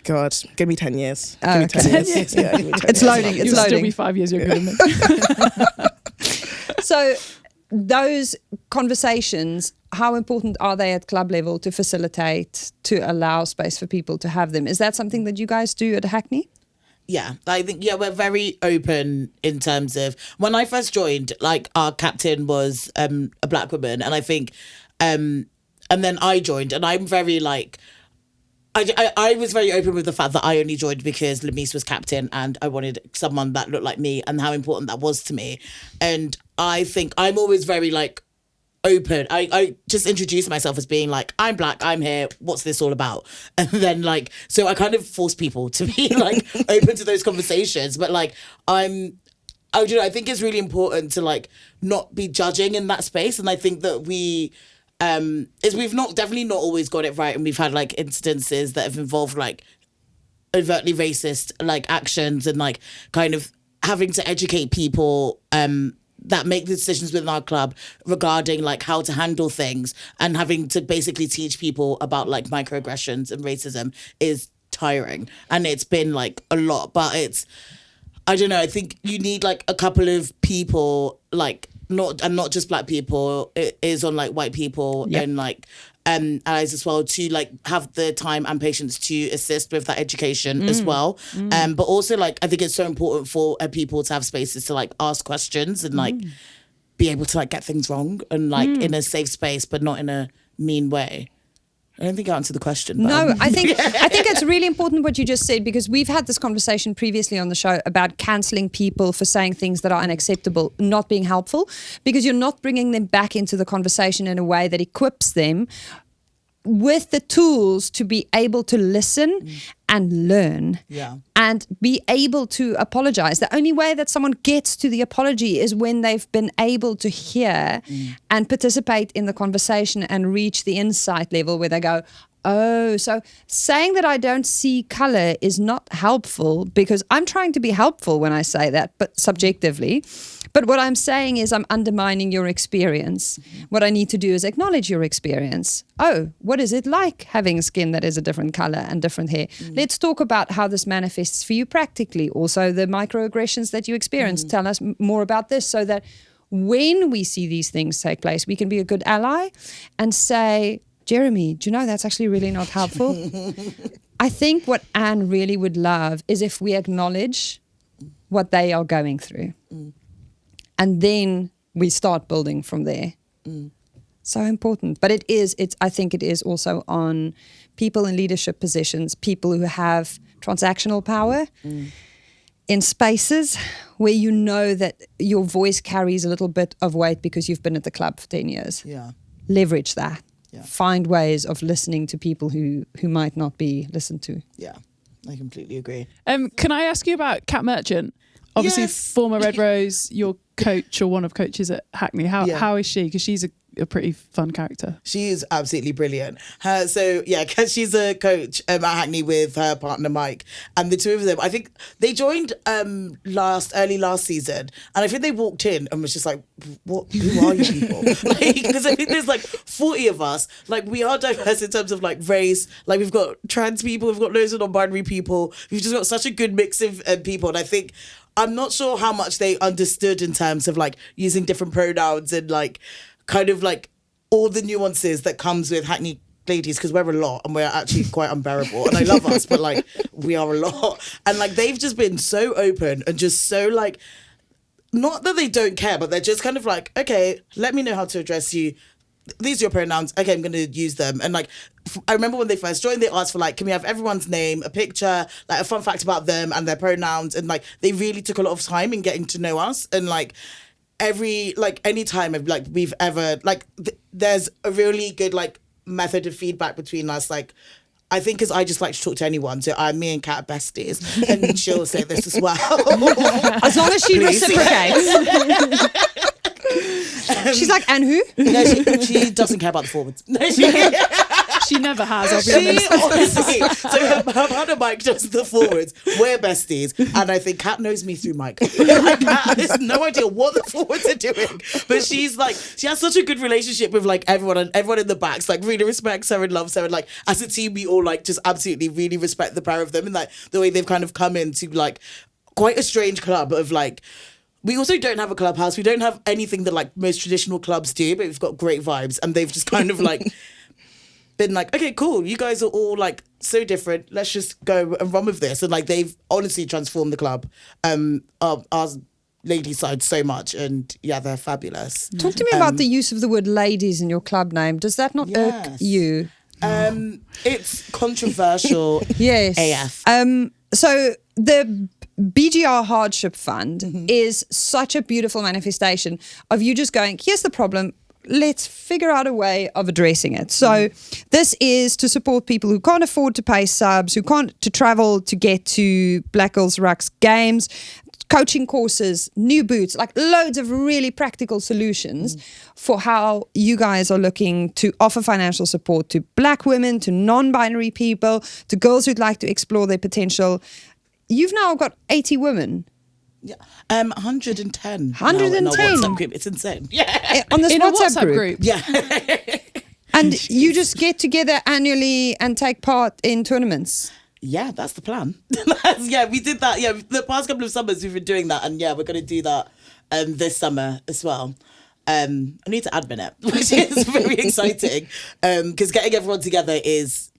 God, give me 10 years. Oh, Give me okay. 10 years. Yeah, give me 10 It's years. loading. It's You'll still loading. be 5 years younger than me. So those conversations, how important are they at club level to facilitate, to allow space for people to have them? Is that something that you guys do at Hackney? Yeah, I think, we're very open in terms of when I first joined, like our captain was a black woman, and I think, and then I joined, and I'm very like, I was very open with the fact that I only joined because Lamise was captain and I wanted someone that looked like me and how important that was to me. And I think I'm always very like open. I just introduce myself as being like, I'm black, I'm here, what's this all about? And then like, so I kind of force people to be like open to those conversations. But like, I think it's really important to like not be judging in that space. And I think that we've definitely not always got it right, and we've had like incidences that have involved like overtly racist like actions and like kind of having to educate people that make the decisions within our club regarding like how to handle things, and having to basically teach people about like microaggressions and racism is tiring, and it's been like a lot. But I don't know, I think you need like a couple of people, like not just black people, it is on like white people and like allies as well, to like have the time and patience to assist with that education as well. But also like I think it's so important for people to have spaces to like ask questions and like be able to like get things wrong and like in a safe space, but not in a mean way. I don't think I answered the question. But No, I think it's really important what you just said, because we've had this conversation previously on the show about cancelling people for saying things that are unacceptable, not being helpful, because you're not bringing them back into the conversation in a way that equips them with the tools to be able to listen and learn and be able to apologize. The only way that someone gets to the apology is when they've been able to hear and participate in the conversation and reach the insight level where they go, oh, so saying that I don't see color is not helpful, because I'm trying to be helpful when I say that, but subjectively. But what I'm saying is I'm undermining your experience. What I need to do is acknowledge your experience. Oh, what is it like having skin that is a different color and different hair? Let's talk about how this manifests for you practically. Also, the microaggressions that you experience. Tell us more about this, so that when we see these things take place, we can be a good ally and say, Jeremy, do you know that's actually really not helpful? I think what Anne really would love is if we acknowledge what they are going through. and then we start building from there. So important. But I think it is also on people in leadership positions, people who have transactional power in spaces where you know that your voice carries a little bit of weight because you've been at the club for 10 years. Yeah. Leverage that. Yeah. Find ways of listening to people who might not be listened to. Yeah, I completely agree. Can I ask you about Kat Merchant? Obviously, Yes. former Red Rose, your coach or one of coaches at Hackney. How is she? Because she's a pretty fun character. She is absolutely brilliant. Because she's a coach at Hackney with her partner Mike, and the two of them, I think they joined early last season, and I think they walked in and was just like, "What? Who are you people?" Because I think there's like 40 of us. Like, we are diverse in terms of like race. Like, we've got trans people, we've got loads of non-binary people. We've just got such a good mix of people, and I think. I'm not sure how much they understood in terms of like using different pronouns and like kind of like all the nuances that comes with Hackney Gladies, because we're a lot and we're actually quite unbearable, and I love us, but like we are a lot, and like they've just been so open and just so like, not that they don't care, but they're just kind of like, okay, let me know how to address you. These are your pronouns. Okay, I'm going to use them. And like, I remember when they first joined, they asked for like, can we have everyone's name, a picture, like a fun fact about them and their pronouns. And like, they really took a lot of time in getting to know us. And like, any time like we've ever, like, there's a really good like method of feedback between us. Like, I think because I just like to talk to anyone. So me and Kat are besties. And she'll say this as well. As long as she reciprocates. She's like, and who? No, she doesn't care about the forwards. No, She never has, I'll be honest. Honestly, so her partner Mike does the forwards. We're besties, and I think Kat knows me through Mike. Like, Kat has no idea what the forwards are doing, but she's like, she has such a good relationship with like everyone, and everyone in the backs like really respects her and loves her, and like as a team we all like just absolutely really respect the pair of them, and like the way they've kind of come into like quite a strange club of like. We also don't have a clubhouse. We don't have anything that like most traditional clubs do, but we've got great vibes, and they've just kind of like been like, okay, cool. You guys are all like so different. Let's just go and run with this. And like they've honestly transformed the club, our ladies side so much, and yeah, they're fabulous. Talk to me about the use of the word ladies in your club name. Does that not irk you? It's controversial. Yes. AF. So the BGR Hardship Fund is such a beautiful manifestation of you just going, here's the problem, let's figure out a way of addressing it. So this is to support people who can't afford to pay subs, who can't to travel to get to Black Girls Ruck's games, coaching courses, new boots, like loads of really practical solutions for how you guys are looking to offer financial support to Black women, to non-binary people, to girls who'd like to explore their potential. You've now got 80 women. Yeah, 110. 110. In our WhatsApp group. It's insane. Yeah, on this In WhatsApp, a WhatsApp group. yeah. And you just get together annually and take part in tournaments. Yeah, that's the plan. We did that. Yeah, the past couple of summers we've been doing that, and yeah, we're going to do that this summer as well. I need to admin it, which is very exciting because getting everyone together is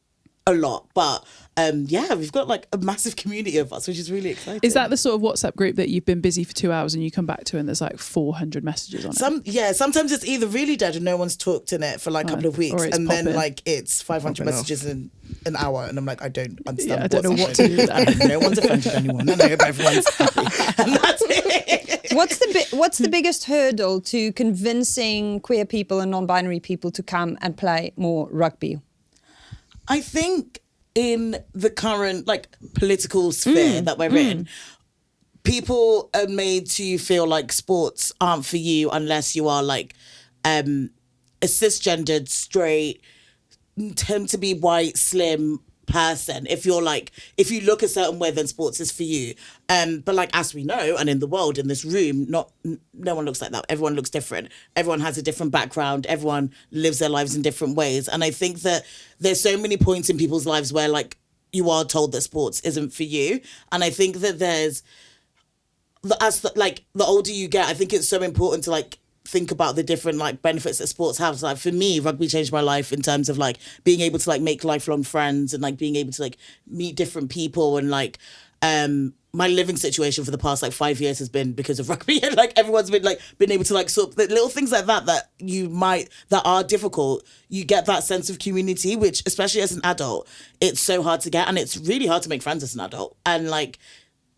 a lot, but we've got like a massive community of us, which is really exciting. Is that the sort of WhatsApp group that you've been busy for 2 hours and you come back to and there's like 400 messages on it? Sometimes it's either really dead and no one's talked in it for like a couple of weeks, and then like it's 500 messages in an hour, and I'm like, I don't understand. I don't know what to do with that. No one's offended anyone. I hope everyone's happy, and that's it. What's the biggest hurdle to convincing queer people and non-binary people to come and play more rugby? I think in the current like political sphere that we're in, people are made to feel like sports aren't for you unless you are like a cisgendered, straight, tend to be white, slim person. If you look a certain way, then sports is for you. But like, as we know, and in the world, in this room, no one looks like that. Everyone looks different. Everyone has a different background. Everyone lives their lives in different ways. And I think that there's so many points in people's lives where like you are told that sports isn't for you. And I think that the older you get, I think it's so important to like think about the different like benefits that sports have. So, like for me, rugby changed my life in terms of like being able to like make lifelong friends and like being able to like meet different people and like my living situation for the past like 5 years has been because of rugby, and like everyone's been able to like sort of the little things like that are difficult. You get that sense of community, which especially as an adult, it's so hard to get, and it's really hard to make friends as an adult. And like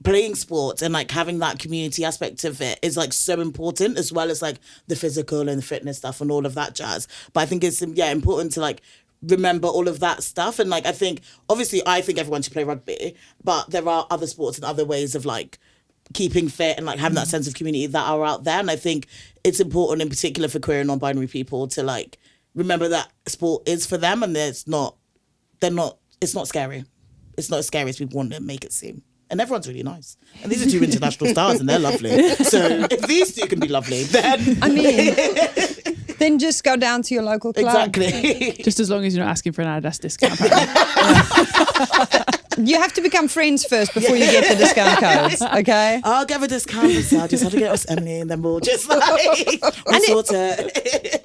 playing sports and like having that community aspect of it is like so important, as well as like the physical and the fitness stuff and all of that jazz. But I think it's important to like remember all of that stuff. And like I think everyone should play rugby, but there are other sports and other ways of like keeping fit and like having that sense of community that are out there. And I think it's important in particular for queer and non-binary people to like remember that sport is for them, and it's not scary. It's not as scary as people want to make it seem. And everyone's really nice. And these are 2 international stars and they're lovely. So if these 2 can be lovely, then I mean, then just go down to your local club. Exactly. Just as long as you're not asking for an Adidas discount. You have to become friends first before you get the discount codes, okay? I'll give a discount for Sadia. Just have to get us Emily, and then we'll just like sort it.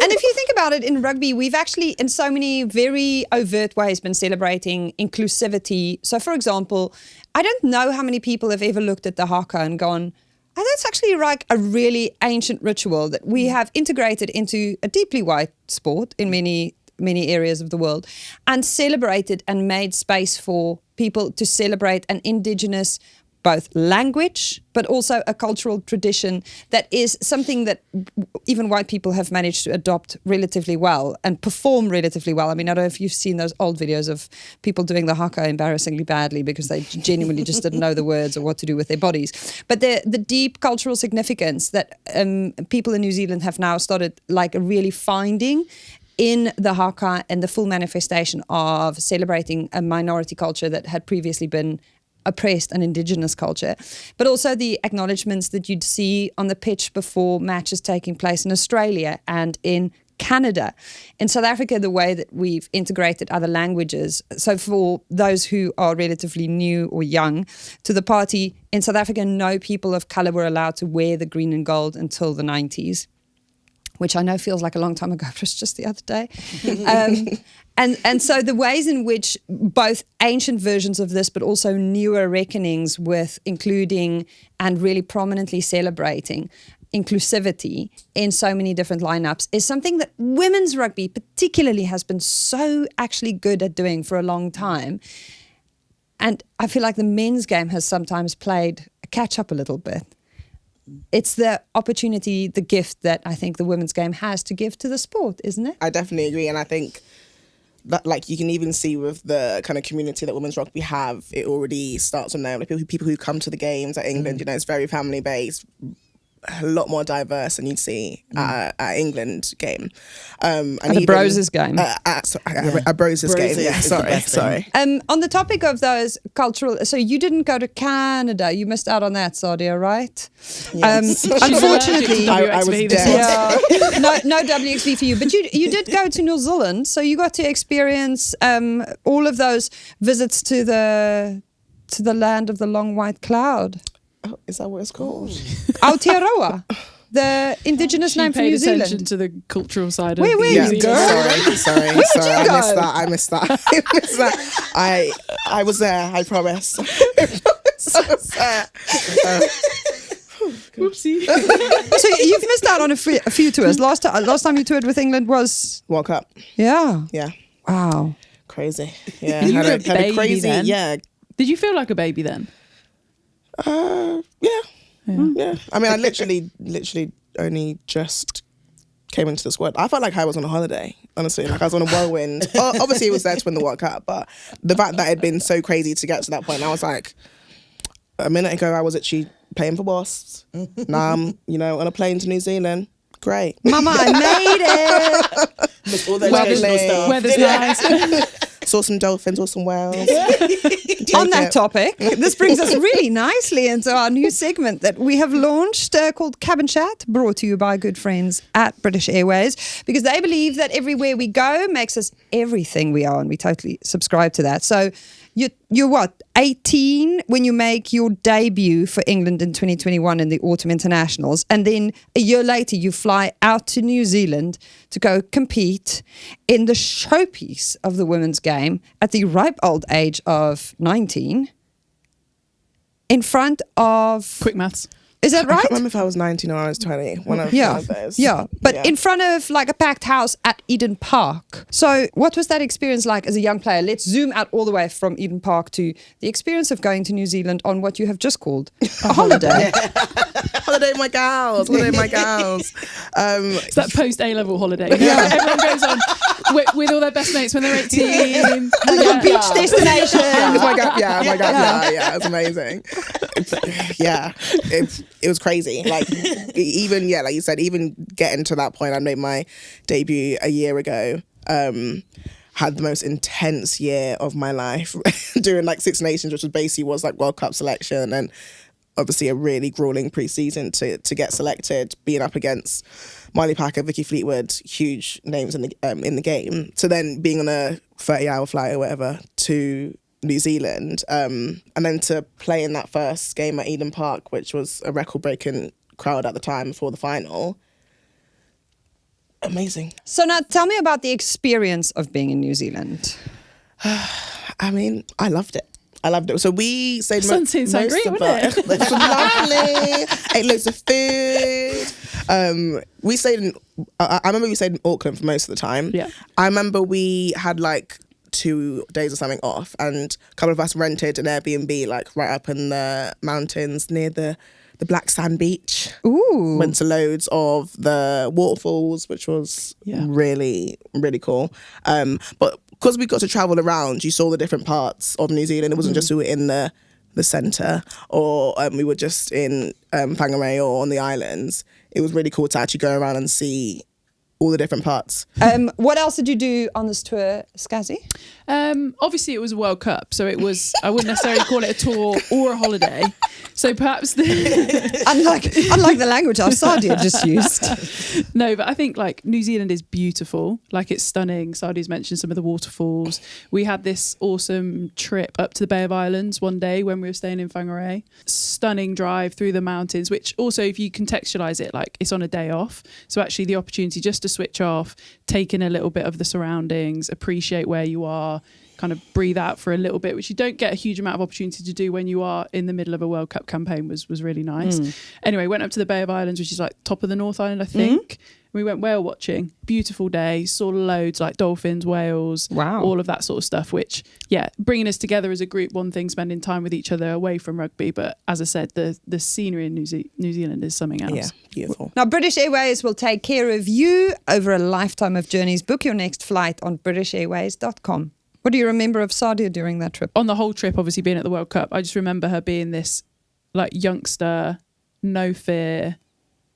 And if you think about it, in rugby, we've actually, in so many very overt ways, been celebrating inclusivity. So, for example, I don't know how many people have ever looked at the haka and gone, oh, that's actually like a really ancient ritual that we have integrated into a deeply white sport in many areas of the world, and celebrated and made space for people to celebrate an indigenous both language but also a cultural tradition that is something that even white people have managed to adopt relatively well and perform relatively well. I mean, I don't know if you've seen those old videos of people doing the haka embarrassingly badly because they genuinely just didn't know the words or what to do with their bodies. But the deep cultural significance that people in New Zealand have now started like really finding in the haka and the full manifestation of celebrating a minority culture that had previously been oppressed, an indigenous culture, but also the acknowledgements that you'd see on the pitch before matches taking place in Australia and in Canada. In South Africa, the way that we've integrated other languages. So for those who are relatively new or young to the party, in South Africa, no people of colour were allowed to wear the green and gold until the 90s. Which I know feels like a long time ago, but it's just the other day. And so the ways in which both ancient versions of this, but also newer reckonings with including and really prominently celebrating inclusivity in so many different lineups is something that women's rugby particularly has been so actually good at doing for a long time. And I feel like the men's game has sometimes played catch up a little bit. It's the opportunity, the gift that I think the women's game has to give to the sport, isn't it? I definitely agree. And I think that, like, you can even see with the kind of community that women's rugby have, it already starts from there. Like people who come to the games at England, you know, it's very family based, a lot more diverse than you'd see at England game. And at a Broses game. A Broses game, yeah, sorry. On the topic of those cultural, so you didn't go to Canada, you missed out on that, Sadia, right? Yes. Unfortunately, I was dead. Yeah, no WXV for you, but you did go to New Zealand, so you got to experience all of those visits to the land of the long white cloud. Oh, is that what it's called? Aotearoa, the indigenous name for New Zealand. Attention to the cultural side of Where were you, girl? Sorry. Where did you go? I missed that. I was there, I promise. Oopsie. So you've missed out on a few tours. Last time you toured with England was World Cup. Yeah. Wow. Crazy. Yeah. You had were a baby a crazy. then? Yeah. Did you feel like a baby then? Yeah. I mean, I literally only just came into the squad. I felt like I was on a holiday, honestly. Like I was on a whirlwind. Obviously, it was there to win the World Cup, but the fact that it had been so crazy to get to that point, I was like, a minute ago, I was actually playing for Wasps. Now I'm, on a plane to New Zealand. Great. Mama, I made it. Missed all the educational stuff. Weather's nice. Saw some dolphins, saw some whales. On that topic, this brings us really nicely into our new segment that we have launched called Cabin Chat, brought to you by good friends at British Airways, because they believe that everywhere we go makes us everything we are, and we totally subscribe to that. So you're what, 18 when you make your debut for England in 2021 in the Autumn Internationals, and then a year later you fly out to New Zealand to go compete in the showpiece of the women's game at the ripe old age of 19. in front of... Quick maths. Is that I right? can't remember if I was 19 or I was 20. One of those. Yeah. But in front of like a packed house at Eden Park. So what was that experience like as a young player? Let's zoom out all the way from Eden Park to the experience of going to New Zealand on what you have just called a holiday. Holiday, my gals. Holiday, my gals. It's that post A-level holiday. You know, everyone goes on with all their best mates when they're 18. Beach destination. It was my gap year. Yeah, it was amazing. It was crazy. Like even like you said, even getting to that point, I made my debut a year ago. Had the most intense year of my life doing like Six Nations, which was like World Cup selection, and obviously a really grueling pre-season to get selected, being up against Miley Packer, Vicky Fleetwood, huge names in the game. So then being on a 30-hour flight or whatever to New Zealand, and then to play in that first game at Eden Park, which was a record-breaking crowd at the time before the final. Amazing. So now tell me about the experience of being in New Zealand. I mean, I loved it. So we stayed Sounds great, wouldn't it? It was lovely. Ate loads of food. We stayed in. I remember we stayed in Auckland for most of the time. Yeah. I remember we had like 2 days or something off, and a couple of us rented an Airbnb like right up in the mountains near the black sand beach. Ooh. Went to loads of the waterfalls, which was really, really cool. But because we got to travel around, you saw the different parts of New Zealand. It wasn't just we were in the centre, or we were just in Whangarei or on the islands. It was really cool to actually go around and see all the different parts. What else did you do on this tour, Scazzy? Obviously, it was a World Cup, so it was. I wouldn't necessarily call it a tour or a holiday. So perhaps unlike the language our Sadia just used. No, but I think like New Zealand is beautiful. Like it's stunning. Sadia's mentioned some of the waterfalls. We had this awesome trip up to the Bay of Islands one day when we were staying in Whangarei. Stunning drive through the mountains, which also, if you contextualise it, like it's on a day off. So actually the opportunity just to switch off, take in a little bit of the surroundings, appreciate where you are, kind of breathe out for a little bit, which you don't get a huge amount of opportunity to do when you are in the middle of a World Cup campaign, was really nice. Anyway, went up to the Bay of Islands, which is like top of the North Island, I think. We went whale watching. Beautiful day. Saw loads like dolphins, whales, all of that sort of stuff, which, bringing us together as a group, one thing, spending time with each other away from rugby. But as I said, the scenery in New Zealand is something else. Yeah, beautiful. Now, British Airways will take care of you over a lifetime of journeys. Book your next flight on BritishAirways.com. What do you remember of Sadia during that trip? On the whole trip, obviously being at the World Cup, I just remember her being this like youngster, no fear.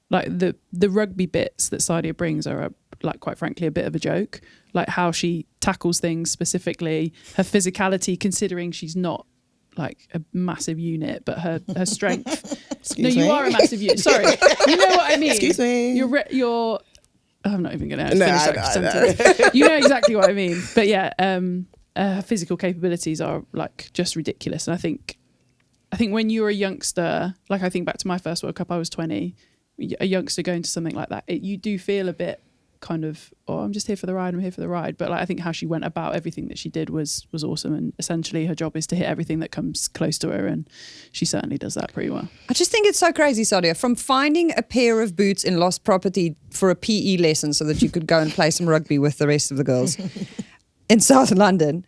Like the rugby bits that Sadia brings are like, quite frankly, a bit of a joke. Like how she tackles things specifically, her physicality, considering she's not like a massive unit, but her strength. Excuse me. me. You are a massive unit. Sorry, you know what I mean. Excuse me. You're. I'm not even going to finish I that sentence. You know exactly what I mean. But yeah, her physical capabilities are like just ridiculous. And I think when you're a youngster, like I think back to my first World Cup, I was 20. A youngster going to something like that, you do feel a bit kind of, I'm just here for the ride. But like, I think how she went about everything that she did was awesome. And essentially her job is to hit everything that comes close to her. And she certainly does that pretty well. I just think it's so crazy, Sadia, from finding a pair of boots in lost property for a PE lesson so that you could go and play some rugby with the rest of the girls in South London,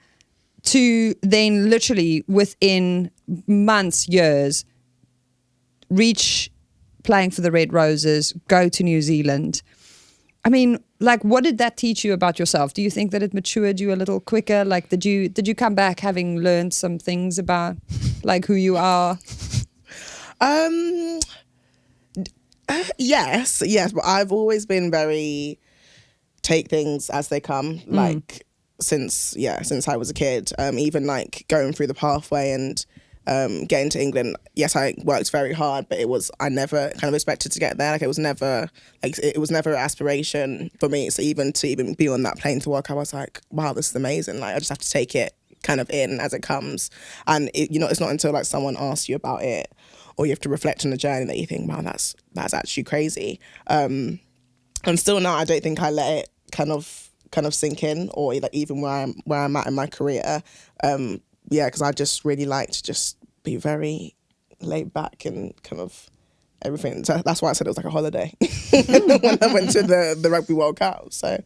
to then literally within months, years, reach playing for the Red Roses, go to New Zealand. I mean, like, what did that teach you about yourself? Do you think that it matured you a little quicker? Like, did you come back having learned some things about like who you are? Yes, but I've always been very take things as they come. Like since I was a kid, even like going through the pathway and getting to England, yes, I worked very hard, but I never kind of expected to get there. Like it was never an aspiration for me. So even to be on that plane to World Cup, I was like, wow, this is amazing. Like I just have to take it kind of in as it comes. And it's not until like someone asks you about it or you have to reflect on the journey that you think, wow, that's actually crazy. And still now, I don't think I let it kind of sink in, or like even where I'm at in my career. Because I just really like to just be very laid back and kind of everything. So that's why I said it was like a holiday when I went to the Rugby World Cup. So,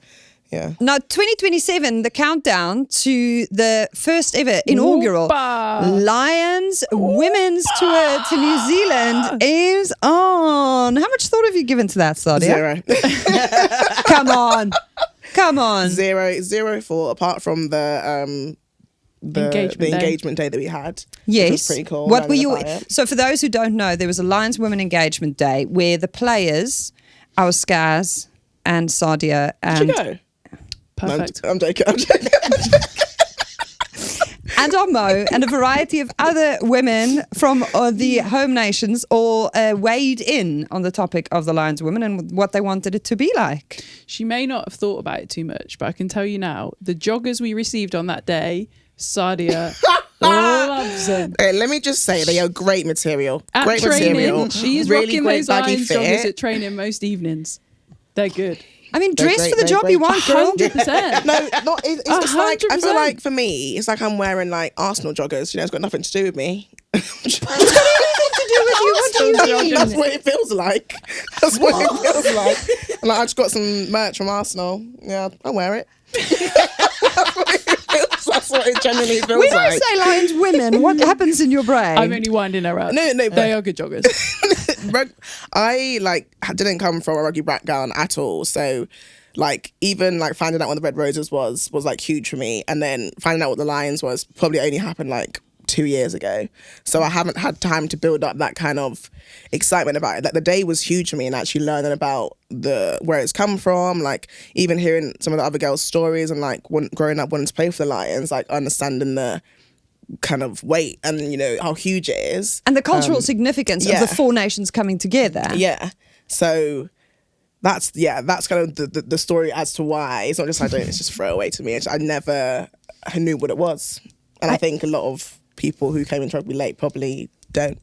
yeah. Now, 2027, the countdown to the first ever inaugural Opa. Lions Women's Tour to New Zealand is on. How much thought have you given to that, Sadia? 0. Come on. Zero for, apart from the engagement day that we had. Yes. Which was pretty cool. What were learning you? about it. So for those who don't know, there was a Lions Women Engagement Day where the players, our Scaz and Sadia and Did you go? Perfect. I'm joking. and our Mo and a variety of other women from the home nations all weighed in on the topic of the Lions Women and what they wanted it to be like. She may not have thought about it too much, but I can tell you now, the joggers we received on that day, Sadia loves them. Hey, let me just say, they are great material. At Great training, material. she's really rocking great those baggy Lions joggers fit. at training most evenings. They're good. I mean, They're dress great, for the they're job you great. want, girl. 100%. No, not. It's just like, I feel 100%. like for me, it's like I'm wearing like Arsenal joggers. You know, it's got nothing to do with me. What do you mean? That's what it feels like. That's what it feels like. And like, I just got some merch from Arsenal. Yeah, I'll wear it. That's what it genuinely feels When I like. say Lions Women, what happens in your brain? I'm only winding her up. No, They are good joggers. I like didn't come from a rugby background at all, so like even like finding out what the Red Roses was like huge for me, and then finding out what the Lions was probably only happened like 2 years ago. So I haven't had time to build up that kind of excitement about it. Like the day was huge for me, and actually learning about where it's come from, like even hearing some of the other girls' stories and like growing up wanting to play for the Lions, like understanding the kind of weight and you know how huge it is and the cultural significance of yeah. the four nations coming together. Yeah. So that's kind of the story as to why. It's not just it's just throwaway to me. I never knew what it was. And I think a lot of people who came into rugby late probably don't.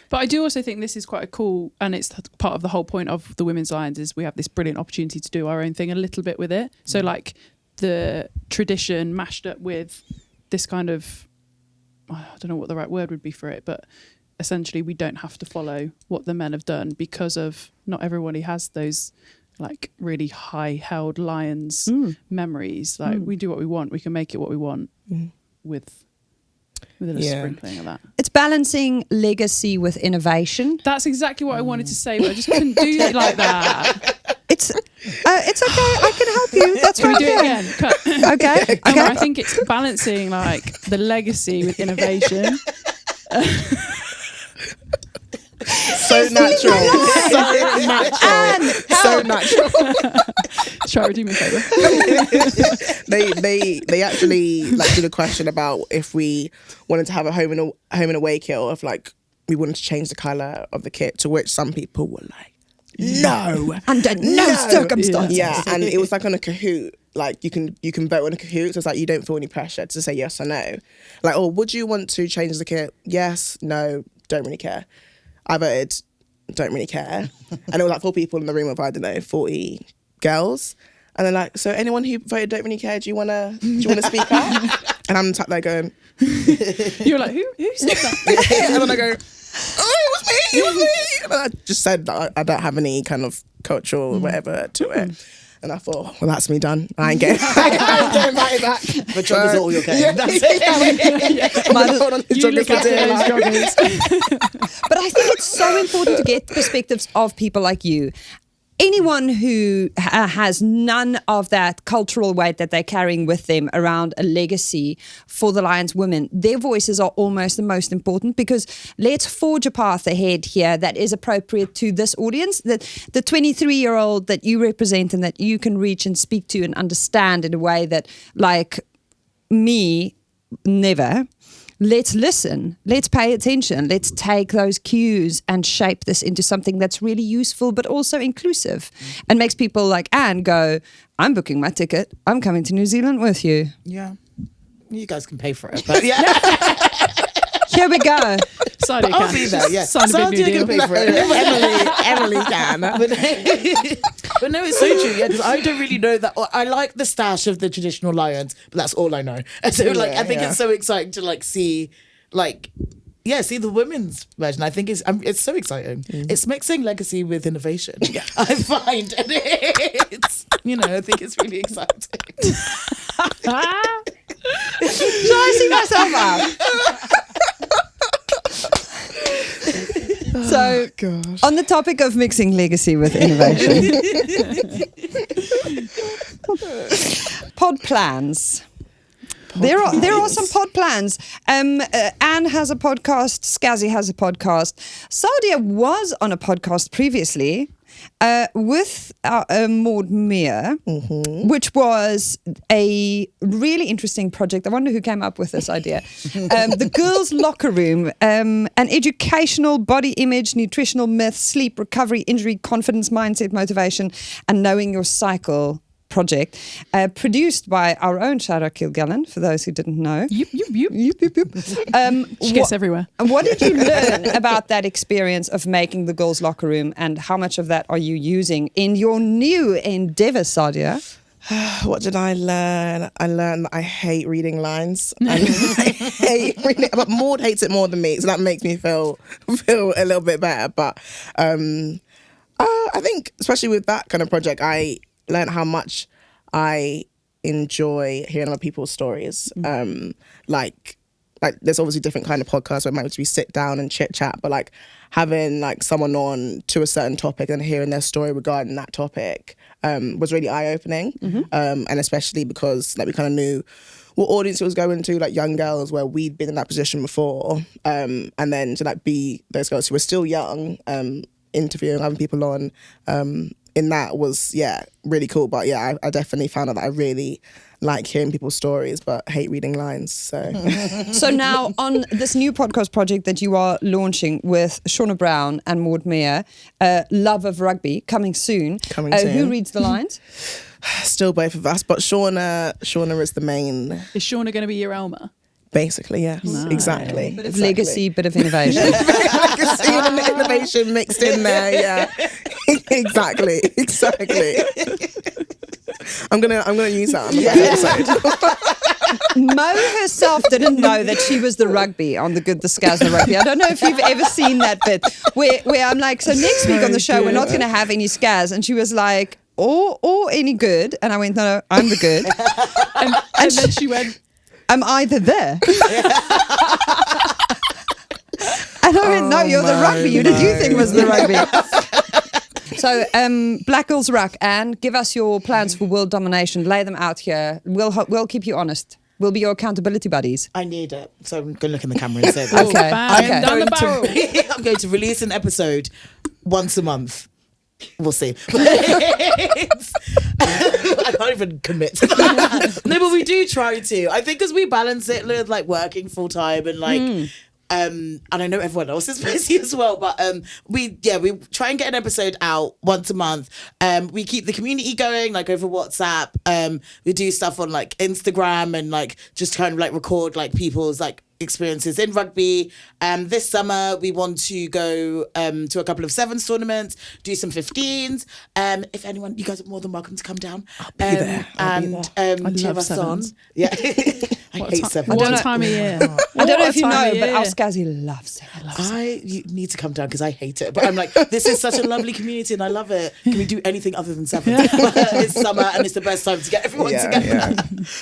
But I do also think this is quite a cool, and it's part of the whole point of the Women's Lions is we have this brilliant opportunity to do our own thing a little bit with it. So like the tradition mashed up with this kind of, I don't know what the right word would be for it, but essentially we don't have to follow what the men have done because of not everybody has those like really high held Lions memories. Like we do what we want, we can make it what we want with a little sprinkling of that. It's balancing legacy with innovation. That's exactly what I wanted to say, but I just couldn't do it like that. It's okay. I can help you. That's Can we right. do it again? Cut. Okay. No, I think it's balancing like the legacy with innovation. So natural. So natural. Shara, do me a favour. They actually like did a question about if we wanted to have a home and away kit, or if like we wanted to change the colour of the kit, to which some people were like, no. Under no circumstances. Yeah, and it was like on a Kahoot. Like you can vote on a Kahoot, so it's like you don't feel any pressure to say yes or no. Like, oh, would you want to change the kit? Yes, no, don't really care. I voted, don't really care. And it was like 4 people in the room of, I don't know, 40 girls. And they're like, so anyone who voted don't really care, do you wanna speak up? And I'm sat there going, You're like, who said that? and then I go, oh, it was me. And I just said that I don't have any kind of cultural whatever to it. And I thought, well, that's me done. I ain't getting invited back. The joggers are all your game. Yeah. That's it. You look after those joggers. But I think it's so important to get perspectives of people like you. Anyone who has none of that cultural weight that they're carrying with them around a legacy for the Lions women, their voices are almost the most important, because let's forge a path ahead here that is appropriate to this audience, that the 23-year-old that you represent and that you can reach and speak to and understand in a way that, like me, never. Let's listen, let's pay attention, let's take those cues and shape this into something that's really useful but also inclusive and makes people like Anne go, I'm booking my ticket, I'm coming to New Zealand with you. Yeah. You guys can pay for it, but yeah. Here we go. Sadia I'll be there, yeah. Sign a big new Sadia deal. can pay for it. Emily can. But no, it's so true, yeah, because I don't really know that. I like the stash of the traditional Lions, but that's all I know. And so, like, I think it's so exciting to, like, see, like, yeah, see the women's version. I think it's so exciting. It's mixing legacy with innovation. I find, and it's I think it's really exciting. Shall I see myself out? So, Gosh. on the topic of mixing legacy with innovation, pod plans. There are some pod plans. Anne has a podcast. Scazzy has a podcast. Sadia was on a podcast previously with Maud Meir, which was a really interesting project. I wonder who came up with this idea. The girls' locker room, an educational body image, nutritional myths, sleep, recovery, injury, confidence, mindset, motivation, and knowing your cycle project, produced by our own Sadia Kabeya, for those who didn't know. Yup. She gets everywhere. And what did you learn about that experience of making the girls' locker room, and how much of that are you using in your new endeavour, Sadia? What did I learn? I learned that I hate reading lines. And I hate reading it, but Maud hates it more than me, so that makes me feel a little bit better. But I think, especially with that kind of project, I learned how much I enjoy hearing other people's stories. Like there's obviously different kind of podcasts where it might just be sit down and chit chat, but like having like someone on to a certain topic and hearing their story regarding that topic was really eye opening. And especially because like we kind of knew what audience it was going to, like young girls where we'd been in that position before, and then to like be those girls who were still young, interviewing, having people on. In that was, really cool. But I definitely found out that I really like hearing people's stories, but hate reading lines. So So now on this new podcast project that you are launching with Shauna Brown and Maud Meir, Love of Rugby, coming soon. Who reads the lines? still both of us, but Shauna is the main. Is Shauna going to be your Elma? Basically, yes. Nice. Exactly. Bit of legacy, bit of innovation. Legacy and innovation mixed in there, yeah. Exactly. I'm gonna use that on the episode. Mo herself didn't know that she was the rugby on the Good, the Scaz, the Rugby. I don't know if you've ever seen that bit where I'm like, so next week on the show we're not going to have any Scaz, and she was like, or any good, and I went, no, I'm the good, And then she went, I'm either there. And I went, no, you're the rugby. Who did you think was the rugby? So, Black Girls Ruck, Anne, give us your plans for world domination. Lay them out here. We'll keep you honest. We'll be your accountability buddies. I need it. So I'm going to look in the camera and say that. Okay. bam, down the barrel. I'm going to release an episode once a month. We'll see. I can't even commit to that. No, but we do try to. I think because we balance it with like working full time and like and I know everyone else is busy as well, but we try and get an episode out once a month. We keep the community going, like over WhatsApp. We do stuff on like Instagram and like just kind of like record like people's like experiences in rugby. This summer we want to go to a couple of sevens tournaments, do some 15s. If anyone, you guys are more than welcome to come down. I'll be there. Cheer us on. Yeah. I hate sevens. What time of year? I don't know if you What time know, of but year? our Scazzy loves it. You need to come down because I hate it. But I'm like, this is such a lovely community and I love it. Can we do anything other than sevens? It's summer and it's the best time to get everyone together. Yeah.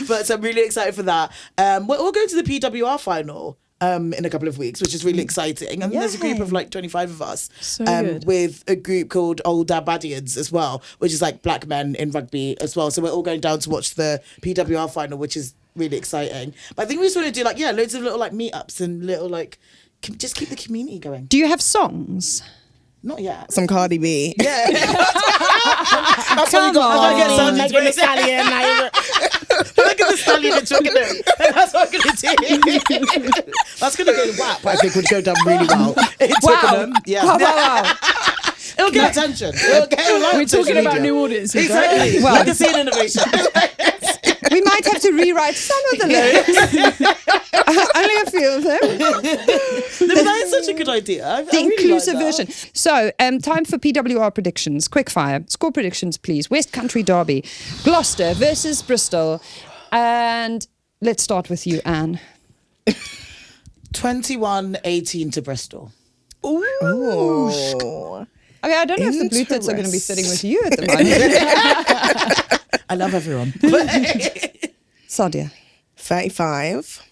But so I'm really excited for that. We'll go to the PWR final in a couple of weeks, which is really exciting. And there's a group of like 25 of us So good. with a group called Old Dabadians as well, which is like black men in rugby as well. So we're all going down to watch the PWR final, which is really exciting. But I think we just want to do like, loads of little like meetups and little like, just keep the community going. Do you have songs? Not yet. Some Cardi B. Yeah. That's what we got. Megan Thee Stallion. Look at the stallion and chugging it. That's what I'm going to do. That's going to go WAP, I think, would go down really well. In Twickenham. Yeah. Wow. It'll get attention. It'll get a lot of We're talking social about media. new audiences, right? Exactly. Well- Legacy and innovation. We might have to rewrite some of the lyrics. Only a few of them. No, but that is such a good idea. I The really inclusive like that. version. So, time for PWR predictions. Quickfire. Score predictions, please. West Country Derby. Gloucester versus Bristol. And let's start with you, Anne. 21-18 to Bristol. Ooh. Okay, I don't know if the Blue Tits are going to be sitting with you at the moment. I love everyone. Sadia. 35.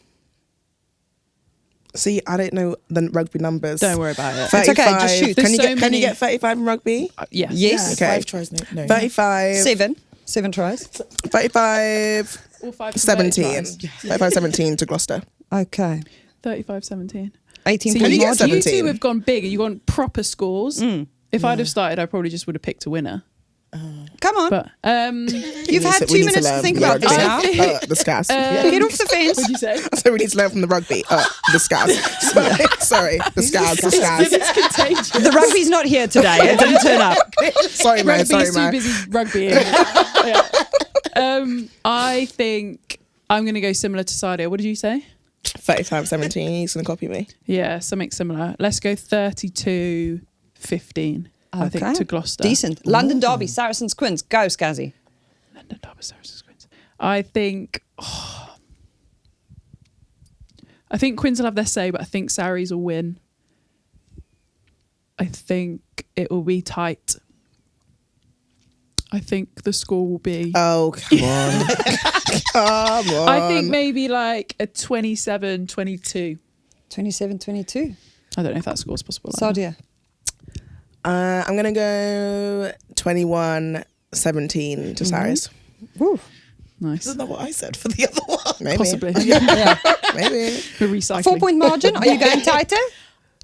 See, I don't know the rugby numbers. Don't worry about it. 35. It's okay, just shoot. Can you There's so can you many- get 35 in rugby? Yes. Yes. Okay. 5 tries. No. 35. 7 tries. 35. All 5 to 17. 35. 35 17 to Gloucester. Okay. 35-17. 18 So Can you point get margin. you 17? two have gone big and you want proper scores. If I'd have started, I probably just would have picked a winner. Come on. But You've had 2 minutes to think about this now. The Scaz. Get off the fence. what'd you say? So we need to learn from the rugby. The Scaz. Sorry, the Scaz. The Scaz. It's contagious. The rugby's not here today. It didn't turn up. Sorry, man. Rugby Sorry, is too man. busy rugbying. I think I'm going to go similar to Sadia. What did you say? 35-17. He's gonna copy me. Yeah, something similar. Let's go 32-15. I think to Gloucester. Decent. London Derby, Saracens, Quins. Go, Scazzy. London Derby, Saracens, Quins. I think Quins will have their say, but I think Saris will win. I think it will be tight. I think the score will be. Oh, come on. Come on. I think maybe like a 27-22. 27-22. I don't know if that score's possible. Sadia. I'm going to go 21-17 to Saris. Woo. Nice. Isn't that what I said for the other one? Maybe. Possibly. Yeah. Maybe. We're recycling. 4-point margin. Are you going tighter?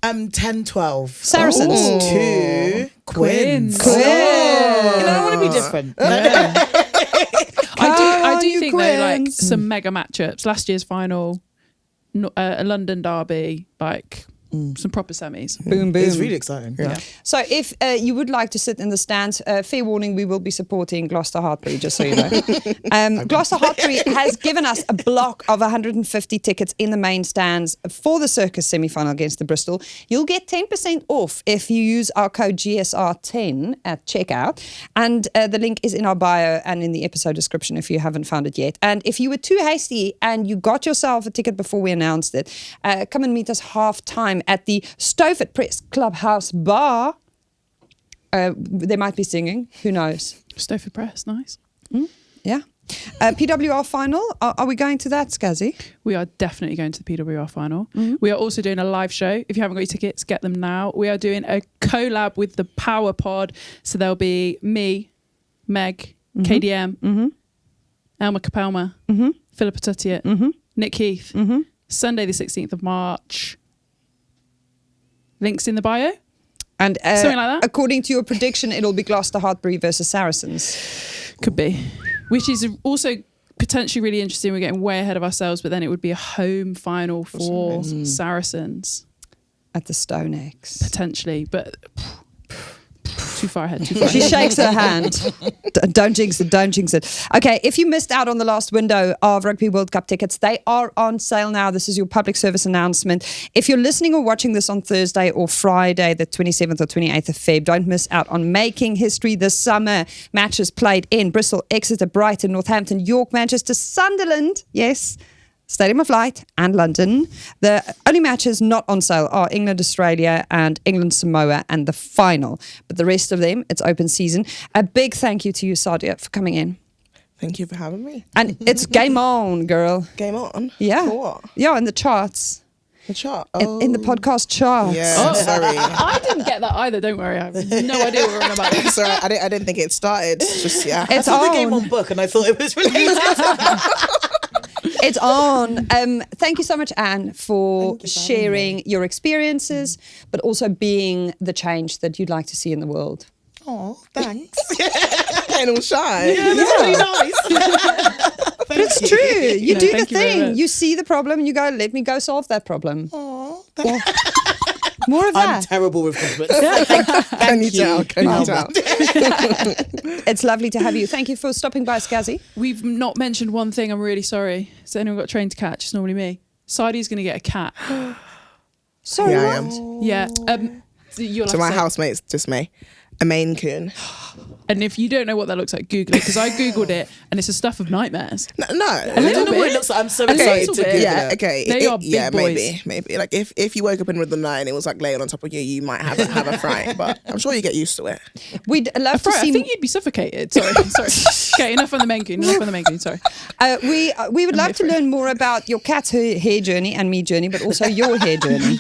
10-12. Saracens. To Quins. Quins. You know, I want to be different. I do you think though, like Quins. some mega matchups. Last year's final, a London derby, like some proper semis. Boom, boom. It's really exciting. Yeah. So if you would like to sit in the stands, fair warning, we will be supporting Gloucester Hartbury, just so you know. Gloucester Hartbury has given us a block of 150 tickets in the main stands for the Circus semi-final against the Bristol. You'll get 10% off if you use our code GSR10 at checkout. And the link is in our bio and in the episode description if you haven't found it yet. And if you were too hasty and you got yourself a ticket before we announced it, come and meet us half-time at the Stowford Press Clubhouse Bar. They might be singing. Who knows? Stowford Press, nice. Yeah. PWR final. Are we going to that, Scazzy? We are definitely going to the PWR final. We are also doing a live show. If you haven't got your tickets, get them now. We are doing a collab with the Power Pod. So there'll be me, Meg, KDM, Elma Capelma, Philippa Tuttiett, Nick Heath. Sunday the 16th of March. Links in the bio. And Something like that. according to your prediction, it'll be Gloucester Hartbury versus Saracens. Could be. Which is also potentially really interesting. We're getting way ahead of ourselves, but then it would be a home final for Saracens. At the Stone X. Potentially, but too far ahead. She shakes her hand. Don't jinx it, don't jinx it. Okay, if you missed out on the last window of Rugby World Cup tickets, they are on sale now. This is your public service announcement. If you're listening or watching this on Thursday or Friday, the 27th or 28th of Feb, don't miss out on making history this summer. Matches played in Bristol, Exeter, Brighton, Northampton, York, Manchester, Sunderland. Yes. Stadium of Light and London. The only matches not on sale are England, Australia and England, Samoa and the final. But the rest of them, it's open season. A big thank you to you, Sadia, for coming in. Thank you for having me. And it's game on, girl. Game on. Yeah. For what? Yeah, in the charts. The chart. In the podcast charts. Yeah, sorry. I didn't get that either. Don't worry. I have no idea what we're on about. Sorry, I didn't think it started. Just yeah. It's I saw the game on. on book and I thought it was related. It's on. Thank you so much, Anne, for sharing your experiences, but also being the change that you'd like to see in the world. Oh, thanks. Getting all shy. Yeah, that's really nice. But it's true. You do the thank you very thing. much. You see the problem and you go, let me go solve that problem. Oh, More of I'm that. terrible with compliments. Can you tell? Can you tell? It's lovely to have you. Thank you for stopping by, Scazzy. We've not mentioned one thing. I'm really sorry. Has anyone got a train to catch? It's normally me. Sadia's going to get a cat. Sorry, Yeah, I what? am. Yeah. You'll To have my say- housemates, just me. A Maine Coon. And if you don't know what that looks like, Google it, because I Googled it and it's the stuff of nightmares. No. I don't know what it looks like. I'm so A excited little to bit. Google Yeah, it. okay. They are big boys. Maybe. Like if you woke up in the middle of the night and it was like laying on top of you, you might have a fright. But I'm sure you get used to it. We'd love to Right, see. I think you'd be suffocated. Sorry. Okay, enough on the main Coon. Sorry. We would love to learn more about your cat's hair journey and me journey, but also your hair journey.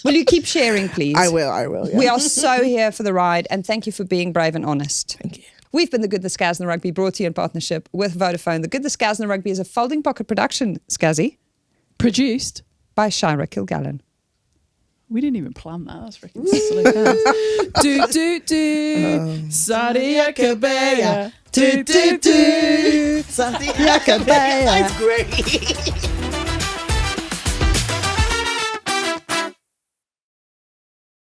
Will you keep sharing, please? I will. Yeah. We are so here for the ride, and thank you for being brave and honest. Thank you. We've been The Good, the Scaz and the Rugby, brought to you in partnership with Vodafone. The Good, the Scaz and the Rugby is a folding pocket production, Scazzy, Produced. by Shira Kilgallen. We didn't even plan that. That's freaking silly. Sadia Kabeya. Sadia Kabeya. It's great.